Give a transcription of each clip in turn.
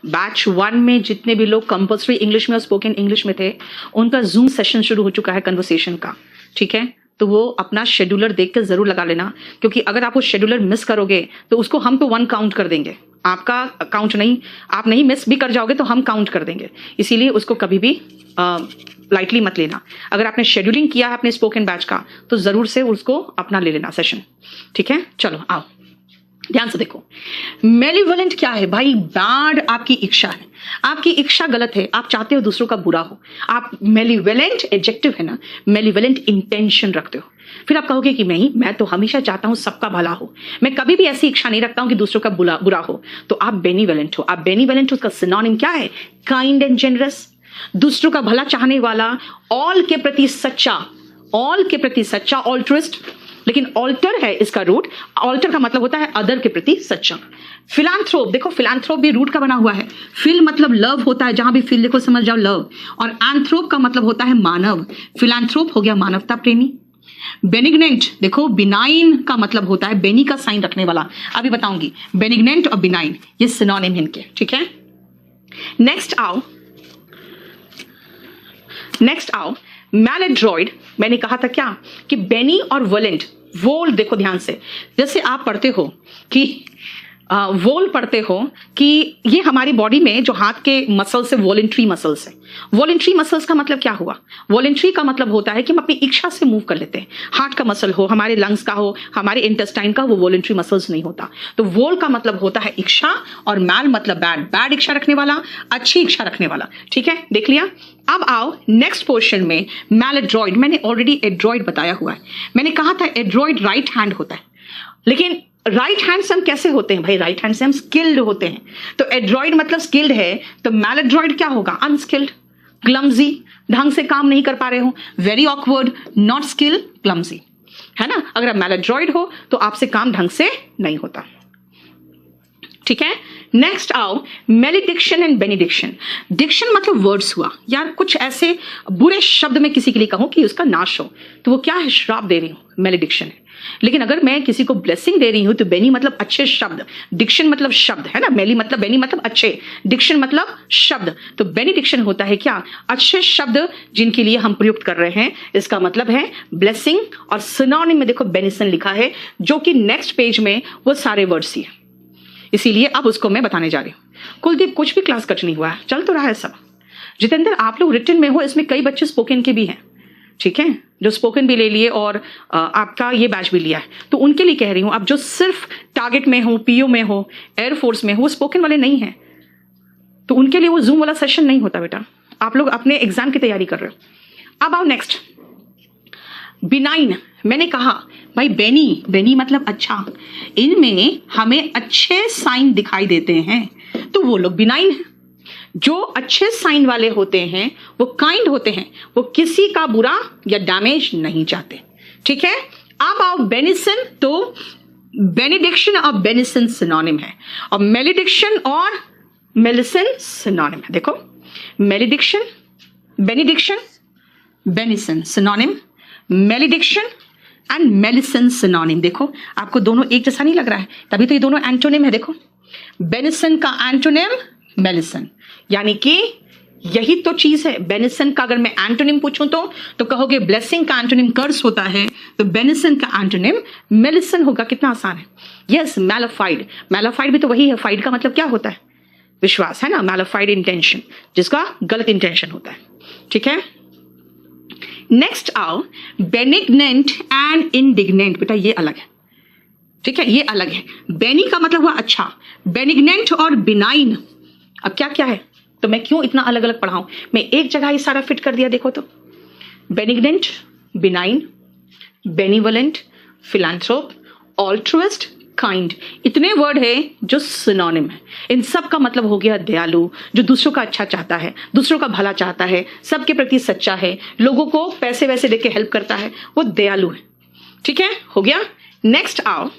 Batch 1 में जितने भी लोग कंपल्सरी इंग्लिश में और स्पोकन इंग्लिश में थे, उनका जूम सेशन शुरू हो चुका है कन्वर्सेशन का, ठीक है। तो वो अपना शेड्यूलर देख कर जरूर लगा लेना, क्योंकि अगर आप वो शेड्यूलर मिस करोगे तो उसको हम तो 1 काउंट कर देंगे, आपका काउंट नहीं, आप नहीं मिस भी कर जाओगे तो हम काउंट कर देंगे। इसीलिए उसको कभी भी लाइटली मत लेना। अगर आपने शेड्यूलिंग किया है अपने स्पोकन बैच का तो जरूर से उसको अपना ले लेना सेशन, ठीक है। चलो आओ ध्यान से देखो, मेलिवोलेंट क्या है भाई? बैड आपकी इच्छा है, आपकी इच्छा गलत है, आप चाहते हो दूसरों का बुरा हो। आप मेलिवोलेंट एडजेक्टिव है ना, मेलिवोलेंट इंटेंशन रखते हो। फिर आप कहोगे कि मैं तो हमेशा चाहता हूं सबका भला हो, मैं कभी भी ऐसी इच्छा नहीं रखता हूं कि दूसरों का बुरा हो। तो आप बेनिवोलेंट हो। आप बेनिवोलेंट हो, उसका सिनोनिम क्या है? काइंड एंड जेनरस, दूसरों का भला चाहने वाला, ऑल के प्रति सच्चा, ऑल के प्रति सच्चा, ऑल्ट्रिस्ट। लेकिन ऑल्टर है इसका रूट, ऑल्टर का मतलब होता है अदर के प्रति सच्चा। फिलांथ्रोप, देखो फिलांथ्रोप भी रूट का बना हुआ है। फिल मतलब लव होता है, जहां भी फिल देखो समझ जाओ लव, और एंथ्रोप का मतलब होता है मानव। फिलांथ्रोप हो गया मानवता प्रेमी। बेनिग्नेंट, देखो बिनाइन का मतलब होता है बेनी का साइन रखने वाला, अभी बताऊंगी। बेनिग्नेंट और बिनाइन ये सिनोनिम इनके, ठीक है। नेक्स्ट आओ मैलेड्रॉइड। मैंने कहा था क्या कि बेनी और वोलेंट, वोल देखो ध्यान से, जैसे आप पढ़ते हो कि वोल पढ़ते हो कि ये हमारी बॉडी में जो हाथ के मसल्स है वॉलेंट्री मसल्स है। वॉलेंट्री मसल्स का मतलब क्या हुआ? वॉलेंट्री का मतलब होता है कि हम अपनी इच्छा से मूव कर लेते हैं। हार्ट का मसल हो, हमारे लंग्स का हो, हमारे इंटेस्टाइन का, वो वॉलेंट्री मसल्स नहीं होता। तो वोल का मतलब होता है इच्छा, और मैल मतलब बैड इच्छा रखने वाला, अच्छी इच्छा रखने वाला, ठीक है। देख लिया। अब आओ नेक्स्ट पोर्शन में मैलेड्रॉइड। मैंने ऑलरेडी एड्रॉइड बताया हुआ है। मैंने कहा था एड्रॉइड राइट हैंड होता है, लेकिन राइट हैंड से हम कैसे होते हैं भाई? राइट हैंड से हम स्किल्ड होते हैं। तो एड्रॉइड मतलब स्किल्ड है, तो मैलेड्रॉइड क्या होगा? अनस्किल्ड, क्लमजी, ढंग से काम नहीं कर पा रहे हो, very awkward, not skilled, clumsy, है ना। अगर आप मैलेड्रॉइड हो तो आपसे काम ढंग से नहीं होता, ठीक है। नेक्स्ट आओ मेलिडिक्शन एंड बेनिडिक्शन। डिक्शन मतलब वर्ड्स हुआ, यार कुछ ऐसे बुरे शब्द में किसी के लिए कहूं कि उसका नाश हो, तो वो क्या है? श्राप दे रही हूं, मेलिडिक्शन है। लेकिन अगर मैं किसी को ब्लेसिंग दे रही हूं तो बेनी मतलब अच्छे शब्द, डिक्शन मतलब शब्द, है ना। बेनी मतलब अच्छे, डिक्शन मतलब शब्द। तो बेनिडिक्शन होता है क्या? अच्छे शब्द जिनके लिए हम प्रयुक्त कर रहे हैं, इसका मतलब है ब्लेसिंग। और सिनोनिम में देखो बेनिसन लिखा है, जो कि नेक्स्ट पेज में वो सारे वर्ड्स ही है, इसीलिए अब उसको मैं बताने जा रही हूँ। कुलदीप कुछ भी क्लास कट नहीं हुआ है, चल तो रहा है सब। जितेंद्र आप लोग रिटन में हो, इसमें कई बच्चे स्पोकन के भी हैं, ठीक है, जो स्पोकन भी ले लिए और आपका ये बैच भी लिया है, तो उनके लिए कह रही हूँ। अब जो सिर्फ टारगेट में हो, पीओ में हो, एयरफोर्स में हो, वो स्पोकन वाले नहीं है, तो उनके लिए वो जूम वाला सेशन नहीं होता बेटा। आप लोग अपने एग्जाम की तैयारी कर रहे हो। अब आओ नेक्स्ट, बिनाइन। मैंने कहा भाई बेनी मतलब अच्छा, इनमें हमें अच्छे साइन दिखाई देते हैं, तो वो लोग बिनाइन हैं। जो अच्छे साइन वाले होते हैं वो काइंड होते हैं, वो किसी का बुरा या डैमेज नहीं चाहते, ठीक है। अब आओ बेनिसन, तो बेनिडिक्शन और बेनिसन सिनोनिम है, और मेलिडिक्शन और मेलिसन सिनोनिम है। देखो malediction, benediction, benison synonym, malediction and malison synonym. देखो आपको दोनों एक जैसा नहीं लग रहा है, तभी तो ये दोनों एंटोनिम है। देखो बेनिसन का एंटोनिम मेलिसन, यानी कि यही तो चीज है। बेनिसन का अगर मैं एंटोनिम पूछूं तो कहोगे ब्लेसिंग का एंटोनिम कर्स होता है, तो बेनिसन का एंटोनिम मेलिसन होगा। कितना आसान है। यस, मैलाफाइड, मैलाफाइड भी तो वही है। फाइड का मतलब क्या होता है? विश्वास, है ना। मैलाफाइड इंटेंशन, जिसका गलत इंटेंशन होता है, ठीक है। नेक्स्ट आओ बेनिग्नेंट एंड इंडिग्नेंट। बेटा ये अलग है, ठीक है, ये अलग है। बेनी का मतलब हुआ अच्छा, बेनिग्नेंट और बिनाइन अब क्या क्या है, तो मैं क्यों इतना अलग अलग पढ़ाऊं? मैं एक जगह ही सारा फिट कर दिया। देखो तो बेनिग्नेंट, बिनाइन, बेनिवोलेंट, फिलैंथ्रोप, ऑल्ट्रुइस्ट, काइंड, इतने वर्ड है जो सिनोनिम है। इन सब का मतलब हो गया दयालु, जो दूसरों का अच्छा चाहता है, दूसरों का भला चाहता है, सबके प्रति सच्चा है, लोगों को पैसे वैसे देके हेल्प करता है, वो दयालु है, ठीक है, हो गया। नेक्स्ट आओ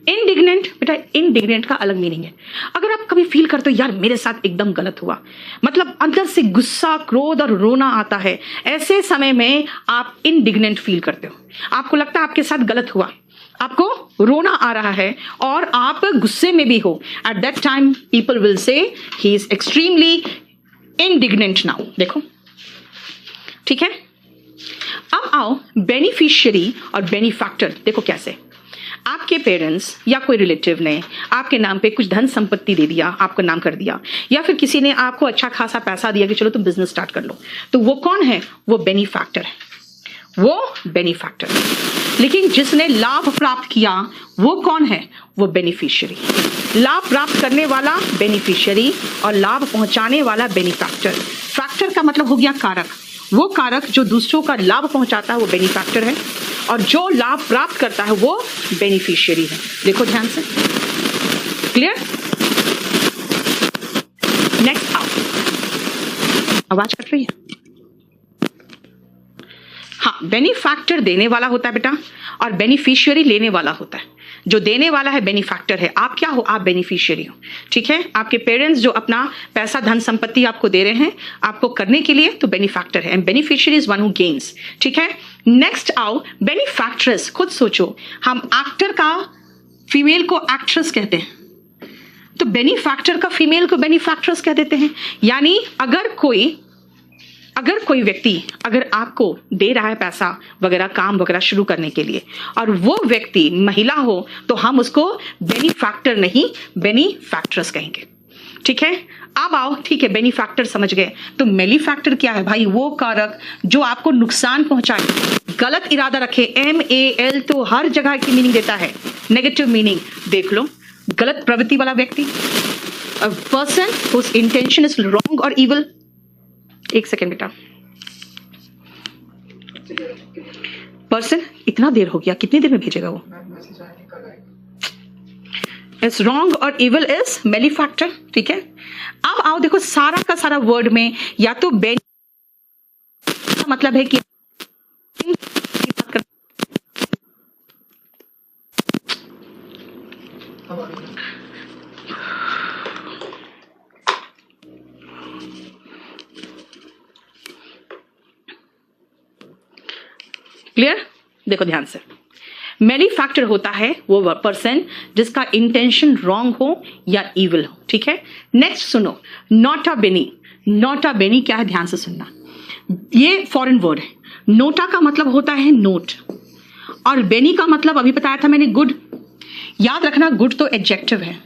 इंडिग्नेंट। बेटा इंडिग्नेंट का अलग मीनिंग है। अगर आप कभी फील करते हो यार मेरे साथ एकदम गलत हुआ, मतलब अंदर से गुस्सा, क्रोध और रोना आता है, ऐसे समय में आप इंडिग्नेंट फील करते हो, आपको लगता है आपके साथ गलत हुआ। आपको रोना आ रहा है और आप गुस्से में भी हो, at that time people will से he is extremely indignant now. देखो, ठीक है। अब आओ बेनिफिशियरी और बेनिफैक्टर। देखो कैसे आपके पेरेंट्स या कोई रिलेटिव ने आपके नाम पे कुछ धन संपत्ति दे दिया, आपका नाम कर दिया, या फिर किसी ने आपको अच्छा खासा पैसा दिया कि चलो तुम बिजनेस स्टार्ट कर लो, तो वो कौन है? वो बेनिफैक्टर है, वो बेनिफैक्टर। लेकिन जिसने लाभ प्राप्त किया वो कौन है? वो बेनिफिशियरी। लाभ प्राप्त करने वाला बेनिफिशियरी और लाभ पहुंचाने वाला बेनिफैक्टर। फैक्टर का मतलब हो गया कारक। वो कारक जो दूसरों का लाभ पहुंचाता है वो बेनिफैक्टर है, और जो लाभ प्राप्त करता है वो बेनिफिशियरी है। देखो ध्यान से, क्लियर? नेक्स्ट आओ, आवाज कट रही है? हाँ, बेनिफैक्टर देने वाला होता है बेटा, और बेनिफिशियरी लेने वाला होता है। जो देने वाला है बेनिफैक्टर है, आप क्या हो? आप बेनिफिशियरी हो, ठीक है। आपके पेरेंट्स जो अपना पैसा धन संपत्ति आपको दे रहे हैं आपको करने के लिए, तो बेनिफैक्टर है, and beneficiary is one who gains, ठीक है। नेक्स्ट आओ बेनिफैक्ट्रेस। खुद सोचो, हम एक्टर का फीमेल को एक्ट्रेस कहते हैं, तो बेनिफैक्टर का फीमेल को बेनिफैक्ट्रेस कह देते हैं। यानी अगर कोई व्यक्ति अगर आपको दे रहा है पैसा वगैरह, काम वगैरह शुरू करने के लिए, और वो व्यक्ति महिला हो, तो हम उसको बेनिफैक्टर नहीं बेनिफैक्ट्रेस कहेंगे, ठीक है। अब आओ, ठीक है, बेनिफैक्टर समझ गए, तो मेलीफैक्टर क्या है भाई? वो कारक जो आपको नुकसान पहुंचाए, गलत इरादा रखे। MAL तो हर जगह की मीनिंग देता है, नेगेटिव मीनिंग। देख लो, गलत प्रवृत्ति वाला व्यक्ति, a person whose intention is wrong और इविल। एक सेकेंड बेटा, पर्सन इतना देर हो गया, कितनी देर में भेजेगा वो? इज रॉन्ग और इविल इज मेलीफैक्टर, ठीक है। अब आओ देखो, सारा का सारा वर्ड में या तो मतलब है कि क्लियर? देखो ध्यान से, मेलीफैक्टर होता है वो पर्सन जिसका इंटेंशन रॉन्ग हो या इविल हो, ठीक है। नेक्स्ट सुनो, नोटा बेनी। नोटा बेनी क्या है? ध्यान से सुनना, ये फॉरेन वर्ड है। नोटा का मतलब होता है नोट, और बेनी का मतलब अभी बताया था मैंने, गुड। याद रखना, गुड तो एडजेक्टिव है।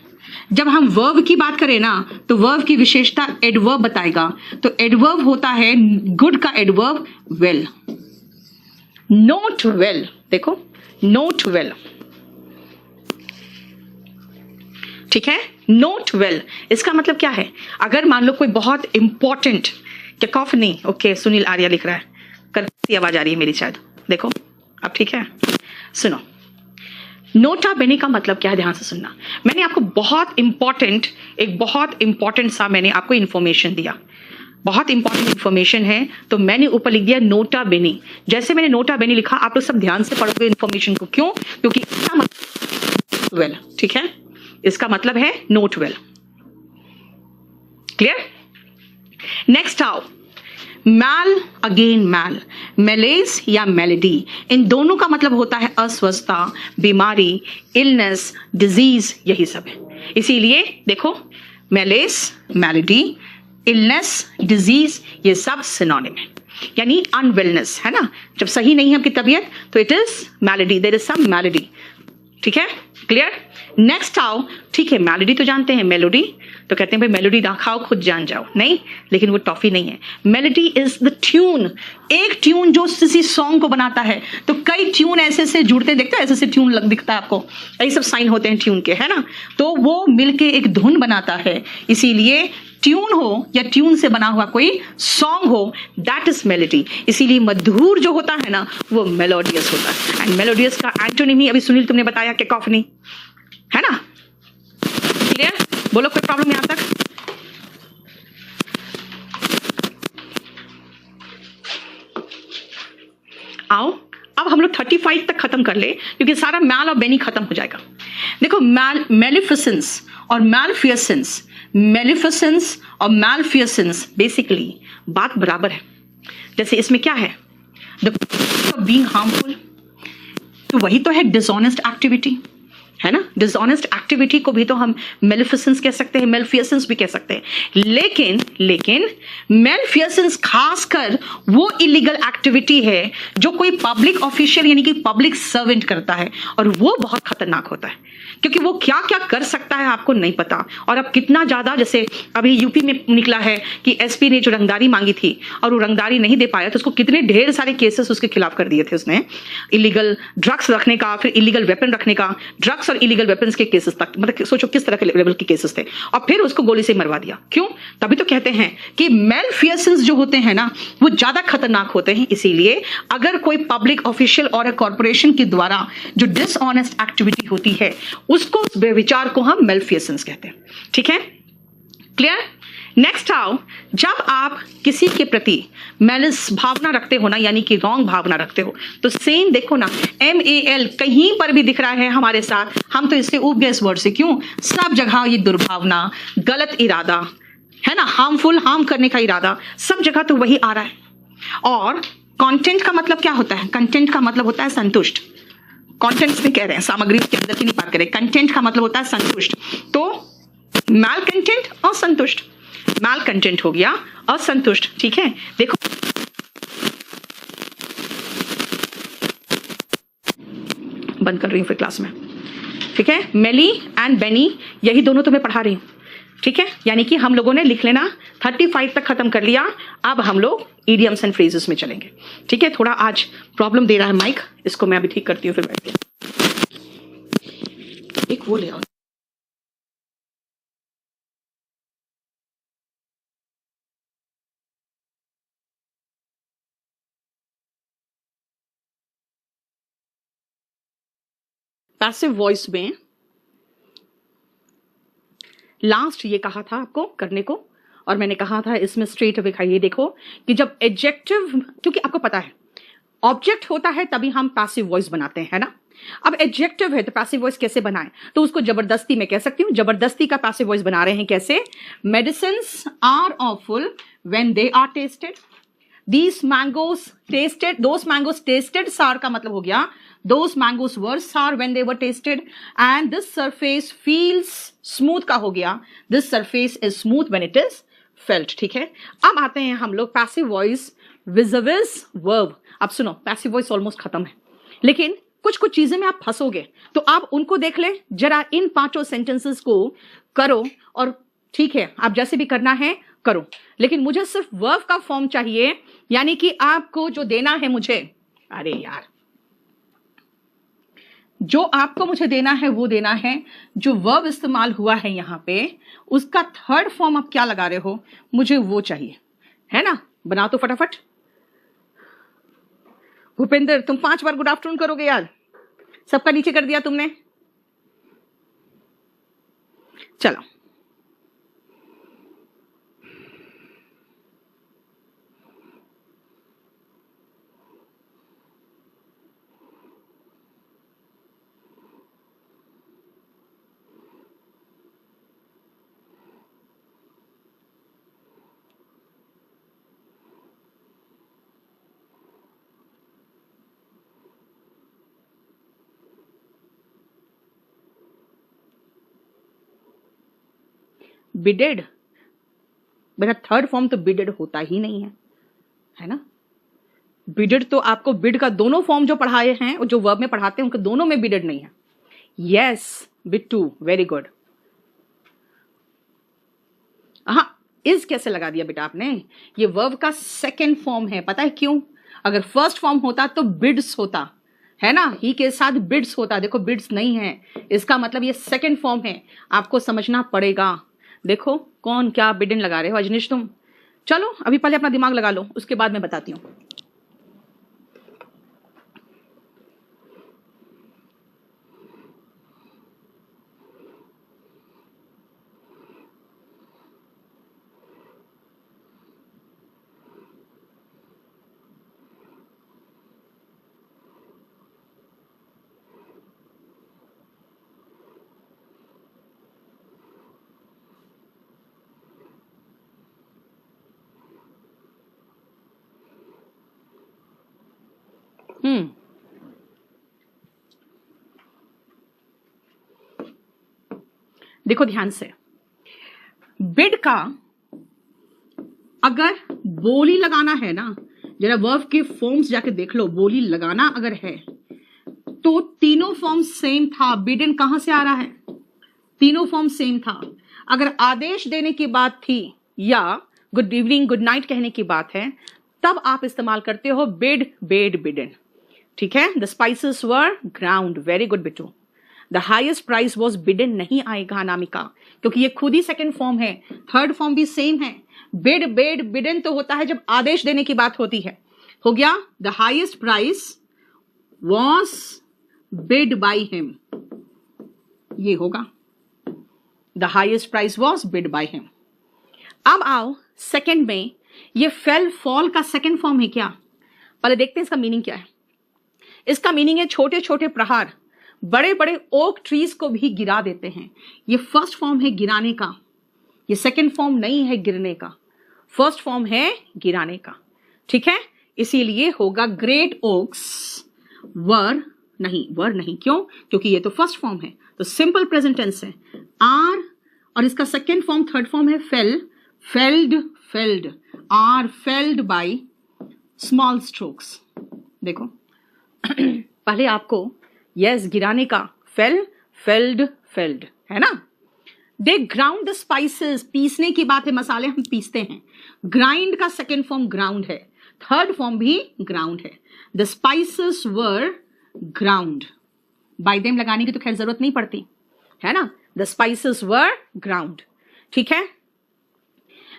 जब हम वर्ब की बात करें ना, तो वर्ब की विशेषता एडवर्ब बताएगा, तो एडवर्ब होता है गुड का एडवर्ब वेल। नोट वेल, देखो, नोट वेल, ठीक है। नोट वेल, इसका मतलब क्या है? अगर मान लो कोई बहुत important, cacophony, okay, Sunil Arya लिख रहा है, करती आवाज आ रही है मेरी शायद, देखो अब ठीक है। सुनो, नोटा बेनी का मतलब क्या है? ध्यान से सुनना। मैंने आपको एक बहुत इंपॉर्टेंट सा मैंने आपको इंफॉर्मेशन दिया, बहुत इंपॉर्टेंट इंफॉर्मेशन है, तो मैंने ऊपर लिख दिया नोटा बेनी। जैसे मैंने नोटा बेनी लिखा, आप लोग सब ध्यान से पढ़ोगे इंफॉर्मेशन को। क्यों? क्योंकि इसका मतलब वेल, ठीक है, इसका मतलब है नोट वेल। क्लियर? नेक्स्ट आओ, मैल, अगेन मैल, मेलेस या मेलेडी, इन दोनों का मतलब होता है अस्वस्थता, बीमारी, इलनेस, डिजीज, यही सब है। इसीलिए देखो, मेलेस, मेलेडी, इलनेस, डिजीज, ये सब सिनोनिम है, यानी अनवेलनेस है ना। जब सही नहीं है आपकी तबीयत तो it is malady, there is some malady, ठीक है। क्लियर? नेक्स्ट आओ, ठीक है, मैलेडी तो जानते हैं, मेलोडी तो कहते हैं भाई मेलोडी ना खाओ खुद जान जाओ, नहीं, लेकिन वो टॉफी नहीं है। मेलोडी इज द ट्यून, एक ट्यून जो किसी सॉन्ग को बनाता है। तो कई ट्यून ऐसे से जुड़ते, देखते हैं ऐसे से ट्यून दिखता है आपको, यही सब साइन होते हैं ट्यून के, है ना। तो वो मिलके एक धुन बनाता है, इसीलिए ट्यून हो या ट्यून से बना हुआ कोई सॉन्ग हो, दैट इज मेलोडी। इसीलिए मधुर जो होता है ना, वो मेलोडियस होता है। एंड मेलोडियस का एंटोनिम ही अभी सुनील तुमने बताया, कैकोफनी, है ना। क्लियर? बोलो, कोई प्रॉब्लम यहां तक? आओ, अब हम लोग 35 तक खत्म कर ले, क्योंकि सारा मैल और बेनी खत्म हो जाएगा। देखो, मेलिफिसेंस और मैलफियसेंस, मेलिफिसेंस और मैलफियसेंस बेसिकली बात बराबर है। जैसे इसमें क्या है, द बीइंग हार्मफुल, तो वही तो है डिसऑनेस्ट एक्टिविटी, है ना। डिसऑनेस्ट एक्टिविटी को भी तो हम मेलिफिसेंस कह सकते हैं, मेलफियसेंस भी कह सकते हैं। लेकिन मेलफियसेंस खासकर वो इलीगल एक्टिविटी है जो कोई पब्लिक ऑफिशियल यानी कि पब्लिक सर्वेंट करता है, और वो बहुत खतरनाक होता है, क्योंकि वो क्या क्या कर सकता है आपको नहीं पता। और अब कितना ज्यादा, जैसे अभी यूपी में निकला है कि एसपी ने जो रंगदारी मांगी थी और वो रंगदारी नहीं दे पाया, तो उसको कितने ढेर सारे केसेस उसके खिलाफ कर दिए थे उसने, इलीगल ड्रग्स रखने का, फिर इलीगल वेपन रखने का, ड्रग्स और इलीगल वेपन्स के केसेस तक, मतलब सोचो किस तरह के लेवल के केसेस थे, और फिर उसको गोली से मरवा दिया। क्यों? तभी तो कहते हैं कि मेलफियसेंस जो होते हैं ना, वो ज्यादा खतरनाक होते हैं। इसीलिए अगर कोई पब्लिक ऑफिशियल और कॉर्पोरेशन के द्वारा जो डिसऑनेस्ट एक्टिविटी होती है, उसको, उस विचार को हम मेलफियसेंस कहते हैं। ठीक है, क्लियर? नेक्स्ट आओ, जब आप किसी के प्रति मैलिस भावना रखते हो ना, यानी कि रॉन्ग भावना रखते हो, तो सेम देखो ना, MAL कहीं पर भी दिख रहा है हमारे साथ, हम तो इससे उब गए इस वर्ड से। क्यों? सब जगह ये दुर्भावना, गलत इरादा, है ना, हार्मफुल, हार्म करने का इरादा, सब जगह तो वही आ रहा है। और कंटेंट का मतलब क्या होता है? कंटेंट का मतलब होता है संतुष्ट। कंटेंट्स में कह रहे हैं, सामग्री के अंदर की नहीं बात करें, कंटेंट का मतलब होता है संतुष्ट। तो मैल कंटेंट और संतुष्ट, मैल कंटेंट हो गया असंतुष्ट। ठीक है, देखो बंद कर रही हूं फिर क्लास में। ठीक है, मेली एंड बेनी, यही दोनों तो मैं पढ़ा रही हूं। ठीक है, यानी कि हम लोगों ने लिख लेना 35 तक खत्म कर लिया। अब हम लोग इडियम्स एंड फ्रेजेस में चलेंगे। ठीक है, थोड़ा आज प्रॉब्लम दे रहा है माइक, इसको मैं अभी ठीक करती हूँ, फिर बैठ के एक वो ले आओ। पैसिव वॉइस में लास्ट ये कहा था आपको करने को, और मैंने कहा था इसमें स्ट्रेट अवे खाइए। देखो कि जब एडजेक्टिव, क्योंकि आपको पता है ऑब्जेक्ट होता है तभी हम पैसिव वॉइस बनाते हैं, है ना। अब एडजेक्टिव है तो पैसिव वॉइस कैसे बनाएं? तो उसको जबरदस्ती मैं कह सकती हूं, जबरदस्ती का पैसिव वॉइस बना रहे हैं कैसे? Medicines are awful when they are tasted, these mangoes tasted, those mangoes tasted, सार का मतलब हो गया those mangoes were sour when they were tasted, and this surface feels smooth का हो गया this surface is smooth when it is felt। ठीक है, अब आते हैं हम लोग पैसिव वॉइस विज़ वर्ब। अब सुनो, पैसिव वॉइस ऑलमोस्ट खत्म है, लेकिन कुछ कुछ चीजें में आप फंसोगे, तो आप उनको देख ले जरा, इन 5 सेंटेंसेस को करो, और ठीक है आप जैसे भी करना है करो, लेकिन मुझे सिर्फ वर्ब का फॉर्म चाहिए, यानी कि आपको जो देना है मुझे, अरे यार, जो आपको मुझे देना है वो देना है, जो वर्ब इस्तेमाल हुआ है यहां पे उसका थर्ड फॉर्म आप क्या लगा रहे हो, मुझे वो चाहिए, है ना। बना तो फटाफट। भूपेंद्र, तुम 5 बार गुड आफ्टरनून करोगे यार, सबका नीचे कर दिया तुमने। चलो, बिडेड, मेरा थर्ड फॉर्म तो बिडेड होता ही नहीं है ना। बिडेड तो आपको बिड का दोनों फॉर्म जो पढ़ाए हैं और जो वर्ब में पढ़ाते हैं उनके दोनों में बिडेड नहीं है। Yes Bittu, very good. हाँ, इज कैसे लगा दिया बेटा आपने? ये वर्ब का सेकेंड फॉर्म है, पता है क्यों? अगर फर्स्ट फॉर्म होता तो बिड्स होता, है ना, ही के साथ बिड्स होता। देखो बिड्स नहीं है, इसका मतलब ये सेकेंड फॉर्म है, आपको समझना पड़ेगा। देखो कौन क्या बिडन लगा रहे हो अजनीश तुम। चलो अभी पहले अपना दिमाग लगा लो, उसके बाद मैं बताती हूँ। देखो ध्यान से, बिड का अगर बोली लगाना है ना, जरा वर्ब के फॉर्म्स जाके देख लो, बोली लगाना अगर है तो तीनों फॉर्म सेम था। बिडन कहां से आ रहा है, तीनों फॉर्म सेम था। अगर आदेश देने की बात थी या गुड इवनिंग गुड नाइट कहने की बात है, तब आप इस्तेमाल करते हो बिड, बेड, बिडन। ठीक है, the spices were ground, very good Bittu. The highest price was बिडन नहीं आएगा अनामिका, क्योंकि ये खुद ही सेकेंड फॉर्म है, थर्ड फॉर्म भी सेम है। बिड, बेड, बिडन तो होता है जब आदेश देने की बात होती है। हो गया, the highest price was bid by him, ये होगा the highest price was bid by him. अब आओ सेकेंड में, ये फेल, फॉल का सेकेंड फॉर्म है क्या? पहले देखते हैं इसका मीनिंग क्या है। इसका मीनिंग है छोटे छोटे प्रहार बड़े बड़े ओक ट्रीज को भी गिरा देते हैं। ये फर्स्ट फॉर्म है गिराने का, ये सेकेंड फॉर्म नहीं है गिरने का, फर्स्ट फॉर्म है गिराने का। ठीक है, इसीलिए होगा ग्रेट ओक्स वर नहीं, क्यों? क्योंकि ये तो फर्स्ट फॉर्म है, तो सिंपल प्रेजेंट टेंस है आर, और इसका सेकेंड फॉर्म थर्ड फॉर्म है fell, felled, felled, are felled by small strokes. देखो पहले आपको यस गिराने का फेल, फेल्ड, फेल्ड है ना। दे ग्राउंड द स्पाइसेस, पीसने की बात है, मसाले हम पीसते हैं। ग्राइंड का सेकेंड फॉर्म ग्राउंड है, थर्ड फॉर्म भी ग्राउंड है। The spices were ground, bye them लगाने की तो खैर जरूरत नहीं पड़ती है ना। द स्पाइसेस वर ग्राउंड, ठीक है।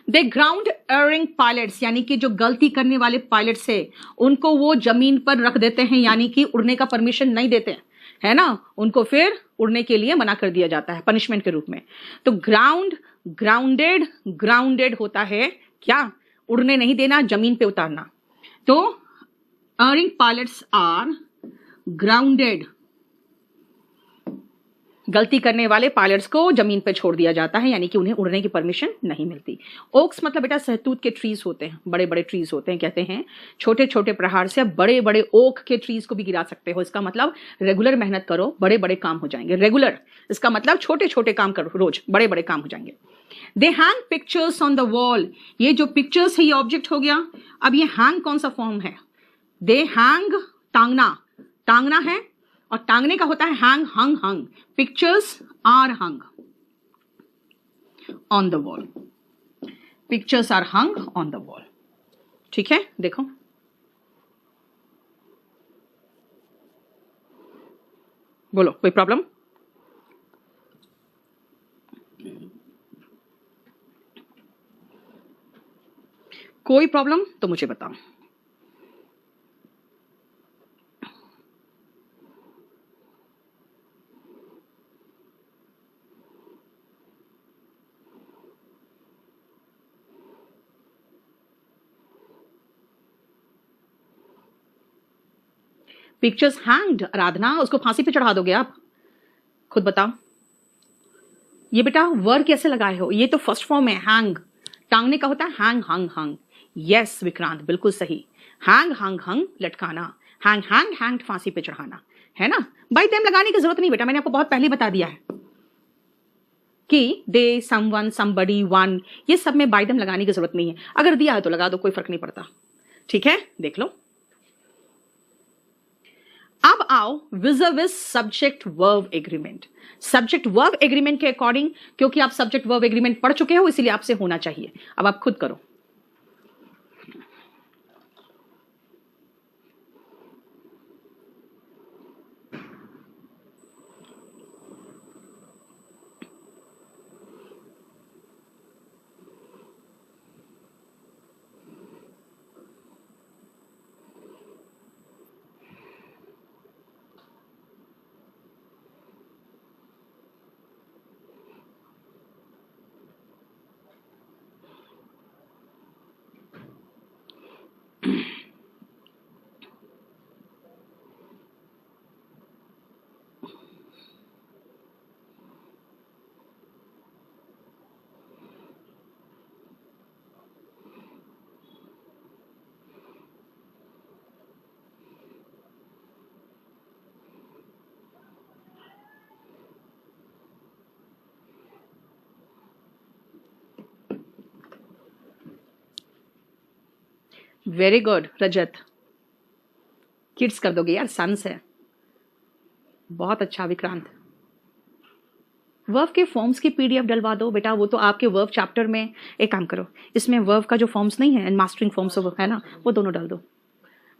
दे ग्राउंड एरिंग पायलट्स, यानी कि जो गलती करने वाले पायलट्स है उनको वो जमीन पर रख देते हैं, यानी कि उड़ने का परमिशन नहीं देते है ना, उनको फिर उड़ने के लिए मना कर दिया जाता है पनिशमेंट के रूप में। तो ग्राउंड, ग्राउंडेड, ग्राउंडेड होता है क्या, उड़ने नहीं देना, जमीन पे उतारना। तो एरिंग पायलट्स आर ग्राउंडेड, गलती करने वाले पायलट्स को जमीन पर छोड़ दिया जाता है, यानी कि उन्हें उड़ने की परमिशन नहीं मिलती। ओक्स मतलब बेटा सहतूत के ट्रीज होते हैं, बड़े बड़े ट्रीज होते हैं, कहते हैं छोटे छोटे प्रहार से आप बड़े बड़े ओक के ट्रीज को भी गिरा सकते हो। इसका मतलब रेगुलर मेहनत करो, बड़े बड़े काम हो जाएंगे। रेगुलर इसका मतलब छोटे छोटे काम करो रोज, बड़े बड़े काम हो जाएंगे। दे hang pictures on the wall, ये जो पिक्चर्स है ये ऑब्जेक्ट हो गया। अब ये हैंग कौन सा फॉर्म है, दे हैंग टांगना, टांगना है, और टांगने का होता है hang, hung, hung. Pictures are hung on the wall, pictures are hung on the wall. ठीक है, देखो बोलो कोई प्रॉब्लम? कोई प्रॉब्लम तो मुझे बताओ। पिक्चर्स हैंग्ड, आराधना उसको फांसी पे चढ़ा दोगे आप? खुद बताओ। ये बेटा वर्ड कैसे लगाए हो, ये तो फर्स्ट फॉर्म है हैंग, टांगने का होता है हैंग, हंग, हंग। यस विक्रांत बिल्कुल सही, हैंग, हंग, हंग लटकाना, हैंग, हैंग, हैंग्ड फांसी पे चढ़ाना है ना। बाई टाइम लगाने की जरूरत नहीं बेटा, मैंने आपको बहुत पहले बता दिया है कि दे, समवन, समबडी, वन, ये सब में बाय दम लगाने की जरूरत नहीं है। अगर दिया है तो लगा दो, कोई फर्क नहीं पड़ता। ठीक है, देख लो। अब आओ विज़ subject verb agreement. Subject verb agreement के अकॉर्डिंग, क्योंकि आप सब्जेक्ट वर्ब एग्रीमेंट पढ़ चुके हो इसीलिए आपसे होना चाहिए। अब आप खुद करो। वेरी गुड रजत, किड्स कर दोगे यार, सन्स है। बहुत अच्छा विक्रांत। वर्ब के फॉर्म्स की पीडीएफ डलवा दो बेटा, वो तो आपके वर्ब चैप्टर में। एक काम करो, इसमें वर्ब का जो फॉर्म्स नहीं है एंड मास्टरिंग फॉर्म्स ऑफ है ना, वो दोनों डाल दो।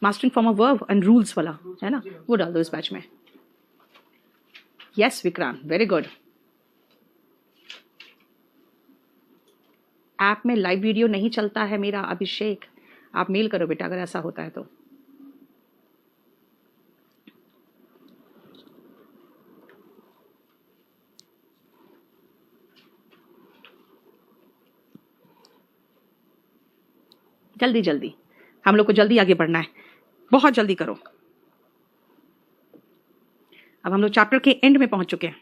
Mastering form of verb and rules वाला है ना, वो डाल दो इस बैच में। Yes Vikrant, very good. App में लाइव वीडियो नहीं चलता है मेरा अभिषेक, आप मेल करो बेटा अगर ऐसा होता है तो। जल्दी जल्दी, हम लोग को जल्दी आगे बढ़ना है, बहुत जल्दी करो। अब हम लोग चैप्टर के एंड में पहुंच चुके हैं।